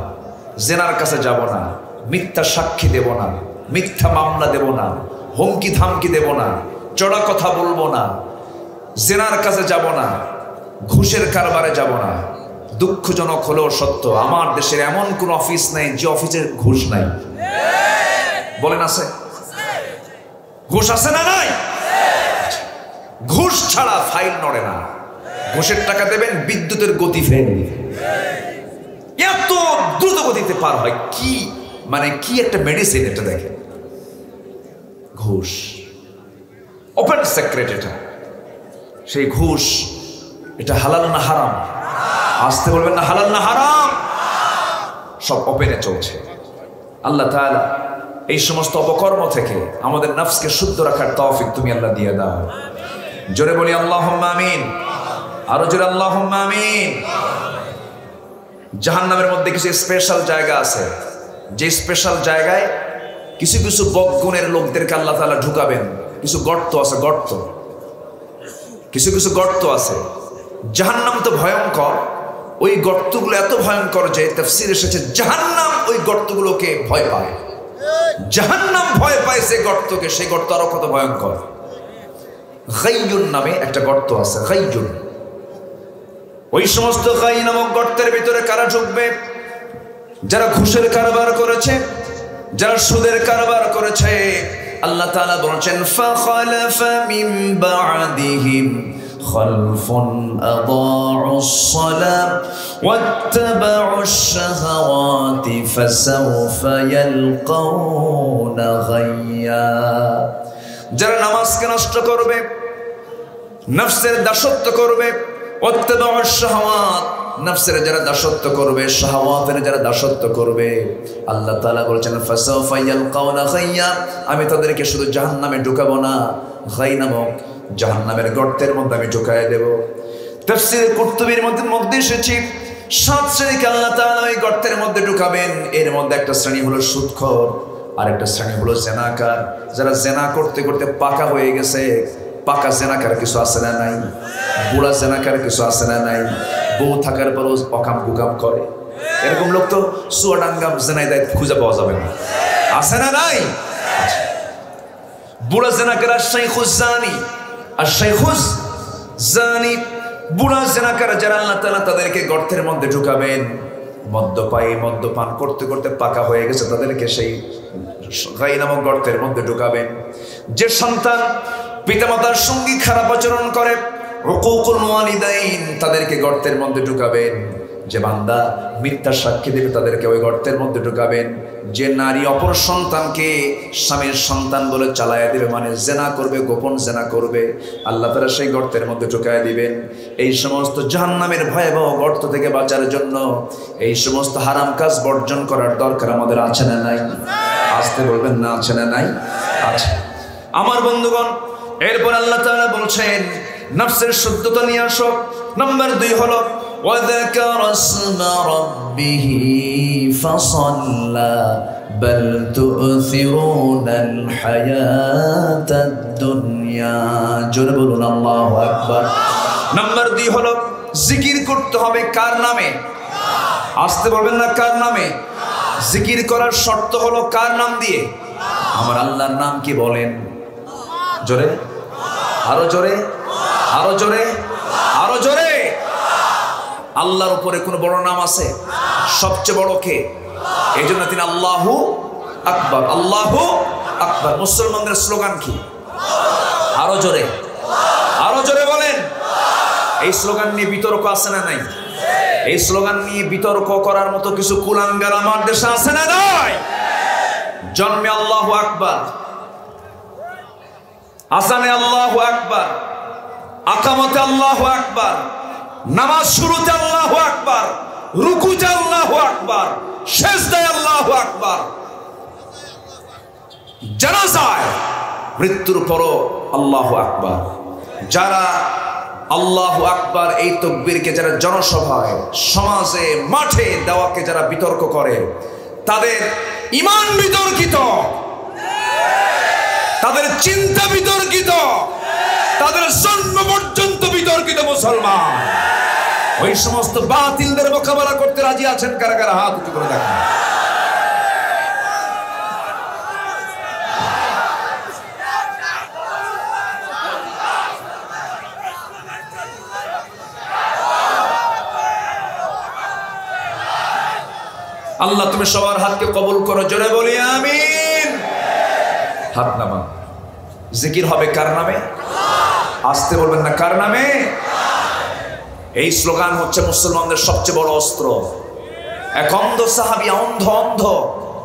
জেনার কাছে যাব না, মিথ্যা সাক্ষী দেব না, মিথ্যা মামলা দেব না, হুমকি ধামকি দেব না, চড়া কথা বলবো না, জেনার কাছে যাব না, ঘুষের কারবারে যাব না। দুঃখজনক হলেও সত্য, আমার দেশের এমন কোন অফিস নাই যে অফিসের ঘুষ নাই। বলেন আছে? ঘুষ আছে না নাই? ঘুষ ছাড়া ফাইল নড়ে না। ঘুষের টাকা দেবেন, বিদ্যুতের গতি ফেল, এত দ্রুত গতিতে পার হয়। কি মানে কি একটা মেডিসিন এটা, দেখেন। ঘুষ ওপেন সিক্রেট এটা। সেই ঘুষ, এটা হালাল না হারাম? আসতে বলবেন না, হালাল না হারাম? সব ওপেনে চলছে। আল্লাহ তাআলা এই সমস্ত অপকর্ম থেকে আমাদের নফসকে শুদ্ধ রাখার তৌফিক তুমি আল্লাহ দিয়ে দাও। জোরে বলি আল্লাহুম্মা আমিন। আরো জোরে আল্লাহুম্মা আমিন। জাহান্নামের মধ্যে কিছু স্পেশাল জায়গা আছে, যে স্পেশাল জায়গায় কিছু কিছু বদগুণের লোকদেরকে আল্লাহ তাআলা ঢুকাবেন। কিছু গর্ত আছে, গর্ত, কিছু কিছু গর্ত আছে। জাহান্নাম তো ভয়ঙ্কর, ওই গর্তগুলো এত ভয়ঙ্কর যে তাফসীর এসেছে জাহান্নাম ওই গর্তগুলোকে ভয় পায়। জাহান্নাম ভয় পায় যে গর্তকে, সেই গর্ত আরো কত ভয়ঙ্কর। গাইয়ুন নামে একটা গর্ত আছে, গাইয়ুন। ওই সমস্ত গাই নামক গর্তের ভিতরে কারা ঢুকবে? যারা ঘুষের কারবার করেছে, যারা সুদের কারবার করেছে, আল্লাহ তাআলা বলেছেন ফাখালাফা মিন বা'দিহিম খালফুন আদাউস সালাম ওয়াত্তাবাউশ শাহাওয়াতি ফাসাওফা ইয়ালকাউনা গায়্যা। যারা নামাজকে নষ্ট করবে, নফসের দাসত্ব করবে, ওয়াত্তাবাউশ শাহাওয়াত, নফসের যারা দাসত্ব করবে, শাহাওয়াতের যারা দাসত্ব করবে, আল্লাহ তাআলা বলেছেন ফাসাওফা ইয়ালকাউনা গায়্যা, আমি তাদেরকে শুধু জাহান্নামে ঢুকাবো না, গায় নামক জাহান্নামের গর্তের মধ্যে আমি ঢুকায় দেব। তাফসীরে কুরতুবীর মধ্যে এসেছে 7 শ্রেণীকে আল্লাহ তাআলা এই গর্তের মধ্যে ঢুকাবেন। এর মধ্যে একটা শ্রেণী হলো সুদখোর, আরেকটা শ্রেণী হলো জেনাকার। যারা জেনা করতে করতে পাকা হয়ে গেছে, পাকা জেনাকার কিছু আছে না নাই? বুড়া জেনাকার কিছু আছে না নাই? বউ থাকার পরও অকাম কুকাম করে, এরকম লোক তো চুয়াডাঙ্গা জেনায় খুঁজে পাওয়া যাবে না, আছে না নাই? বুড়া জেনাকার আর শাইখুজ জানি, আর শাইখুজ জানি, বুড়া জেনাকার যারা আল্লাহ তাআলা তাদেরকে গর্তের মধ্যে ঢুকাবেন। মদ্যপান করতে করতে পাকা হয়ে গেছে, তাদেরকে সেই গায় নামক গর্তের মধ্যে ঢুকাবেন। যে সন্তান পিতামাতার সঙ্গে খারাপ আচরণ করে, হুকুকুল ওয়ালিদাইন, তাদেরকে গর্তের মধ্যে ঢুকাবেন। যে বান্দা মিথ্যা সাক্ষী দেবে, তাদেরকে ওই গর্তের মধ্যে ঢুকাবেন। যে নারী অপর সন্তানকে স্বামীর সন্তান বলে চালায়া দিবে, মানে জেনা করবে, গোপন জেনা করবে, আল্লাহ তাআলা সেই গর্তের মধ্যে ঢুকায়া দিবেন। এই সমস্ত জাহান্নামের ভয়াবহ গর্ত থেকে বাঁচার জন্য এই সমস্ত হারাম কাজ বর্জন করার দরকার আমাদের আছে না নাই? আসতে বলবেন না, আছে না নাই? আছে। আমার বন্ধুগণ, এরপর আল্লাহ তাআলা বলছেন নফসের শুদ্ধতা নিয়ে আসো। নাম্বার 2 হলো وذكر اسم ربه فصلى بل تؤثرون الحياة الدنيا। জোরে বলুন আল্লাহু আকবার। নাম্বার 2 হলো জিকির করতে হবে কার নামে? আসতে বলবেন না, কার নামে? জিকির করার শর্ত হলো কার নাম দিয়ে? আমার আল্লাহর নাম কি বলেন? জোরে, আরো জোরে, আরো জোরে, আরো জোরে। আল্লাহর উপরে কোন বড় নাম আছে? সবচেয়ে বড় কে? এই জন্য তিনি আল্লাহু আকবার, আল্লাহু আকবার। মুসলমানদের স্লোগান কি? আরো জোরে, আরো জোরে বলেন। এই স্লোগান নিয়ে বিতর্ক আছে না নাই? এই স্লোগান নিয়ে বিতর্ক করার মতো কিছু কুলাঙ্গার আমার দেশে আছে না নাই? জন্মে আল্লাহু আকবার, আসানে আল্লাহু আকবার, আকামতে আল্লাহু আকবার, নামাজ শুরুতে আল্লাহু আকবার, রুকুতে আল্লাহু আকবার, সিজদায় আল্লাহু আকবার, জানাজায় মৃত্যুর পরও আল্লাহু আকবার। যারা আল্লাহু আকবার এই তাকবীরকে যারা জনসভায়, সমাজে, মাঠে দেওয়াকে যারা বিতর্ক করে, তাদের ঈমান বিতর্কিত, তাদের চিন্তা বিতর্কিত, তাদের জন্ম পর্যন্ত বিতর্কিত মুসলমান। ওই সমস্ত বাতিলদের মোকাবেলা করতে রাজি আছেন কারা কারা? হাত উঁচু করে দেখেন। আল্লাহ তুমি সবার হাতকে কবুল করো, জোরে বলি আমিন। হাত নামা। জিকির হবে কার নামে? আসতে বলবেন না, কার নামে? এই স্লোগান হচ্ছে মুসলমানদের সবচেয়ে বড় অস্ত্র। এক অন্ধ সাহাবী, অন্ধ অন্ধ,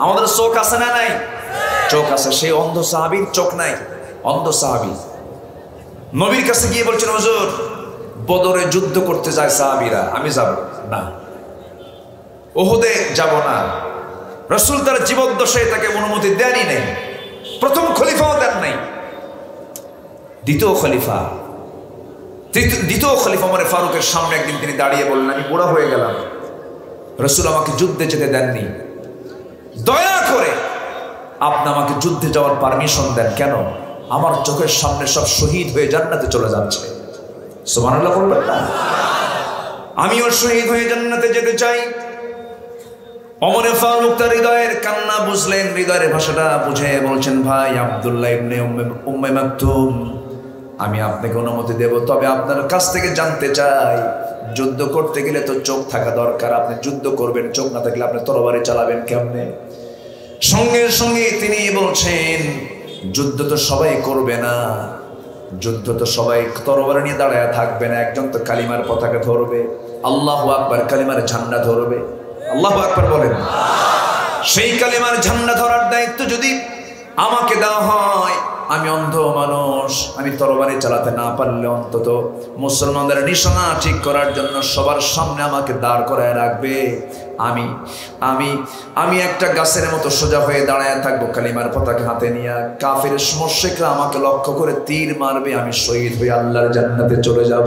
আমাদের চোখ আছে না নাই? চোখ আছে, সেই অন্ধ সাহাবীর চোখ নাই। অন্ধ সাহাবী নবীর কাছে গিয়ে বলছেন, হুজুর বদরে যুদ্ধ করতে যায় সাহাবীরা, আমি যাব না, উহুদে যাব না। রাসূল তার জীবদ্দশায় তাকে অনুমতি দেনই নাই। প্রথম খলিফাও দেন নাই। দ্বিতীয় খলিফা ওমর ফারুকের সামনে একদিন তিনি দাঁড়িয়ে বললেন, আমি বুড়া হয়ে গেলাম, রাসূল আমাকে যুদ্ধে যেতে দেননি, দয়া করে আপনি আমাকে যুদ্ধে যাওয়ার পারমিশন দেন। কেন? আমার চোখের সামনে সব শহীদ হয়ে জান্নাতে চলে যাচ্ছে। সুবহানাল্লাহ বলবেন না? আমিও শহীদ হয়ে জান্নাতে যেতে চাই। ওমর ফারুক তার হৃদয়ের কান্না বুঝলেন, হৃদয়ের ভাষাটা বুঝে বলছেন, ভাই আব্দুল্লাহ ইবনে উম্মে মাকতুম, আমি আপনাকে অনুমতি দেব, তবে আপনার কাছ থেকে জানতে চাই যুদ্ধ করতে গেলে তো চোখ থাকা দরকার। আপনি যুদ্ধ করবেন, চোখ না থাকলে আপনি তরবারি চালাবেন কেমনে? সঙ্গে সঙ্গে তিনি বলছেন, যুদ্ধ তো সবাই করবে না, যুদ্ধ তো সবাই তরবারি নিয়ে দাঁড়ায় থাকবে না। একজন তো কালিমার পতাকা ধরবে, আল্লাহু আকবার, কালিমার ঝান্ডা ধরবে। আল্লাহু আকবার বলেন। সেই কালিমার ঝান্ডা ধরার দায়িত্ব যদি আমাকে দেওয়া হয়, আমি অন্ধ মানুষ, আমি তরবারি চালাতে না পারলে অন্তত মুসলমানদের নিশানা ঠিক করার জন্য সবার সামনে আমাকে দাঁড় করায় রাখবে। আমি আমি আমি একটা গাছের মতো সোজা হয়ে দাঁড়ায় থাকবো কালিমার পতাকা হাতে নিয়ে। কাফের মুশরিকরা আমাকে লক্ষ্য করে তীর মারবে, আমি শহীদ হয়ে আল্লাহর জান্নাতে চলে যাব।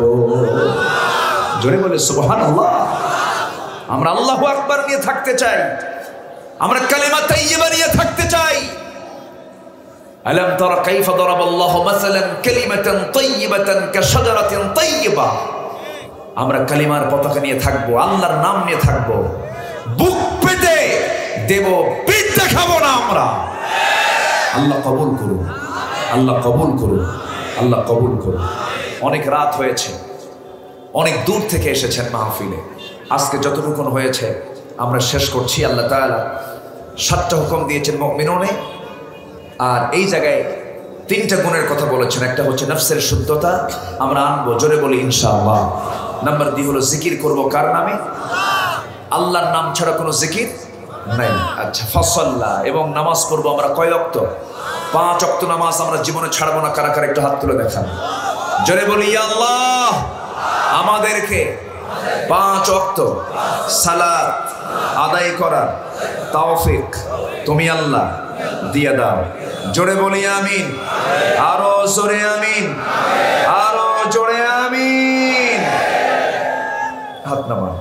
জোরে বলে সুবহানাল্লাহ। আমরা আল্লাহু আকবার নিয়ে থাকতে চাই, আমরা কালিমা তাইয়্যিবা নিয়ে থাকতে চাই। আলাম তারা কাইফা দারাবাল্লাহু মাসালান কালিমাতান তাইয়্যিবাতান কাশাজারাতিন তাইয়্যিবা। আমরা কালিমার পতাকা নিয়ে থাকবো, আল্লাহর নাম নিয়ে থাকবো, বুক পেতে দেব, পিঠ দেখাবো না আমরা। আল্লাহ কবুল করুন, আল্লাহ কবুল করুন, আল্লাহ কবুল করুন। অনেক রাত হয়েছে, অনেক দূর থেকে এসেছেন মাহফিলে। আজকে যতটুকুন হয়েছে আমরা শেষ করছি। আল্লাহ তাআলা 7টা হুকুম দিয়েছেন মুমিনুনে, আর এই জায়গায় 3টা গুণের কথা বলেছেন। একটা হচ্ছে নফসের শুদ্ধতা, আমরা আনবো, জোরে বলি ইনশাআল্লাহ। নাম্বার 2 হলো জিকির করব কার নামে? আল্লাহর নাম ছাড়া কোনো জিকির নাই। আচ্ছা, ফসল্লা, এবং নামাজ পড়বো আমরা কয় ওয়াক্ত? 5 ওয়াক্ত নামাজ আমরা জীবনে ছাড়বো না। কারা কারা একটু হাত তুলে দেখান, জোরে বলি ইয়া আল্লাহ আমাদেরকে 5 ওয়াক্ত সালাত আদায় করার তৌফিক তুমি আল্লাহ দিয়ে দাও। জোরে বলি আমিন, আরো জোরে আমিন, আরো জোরে আমিন। হাত নামান।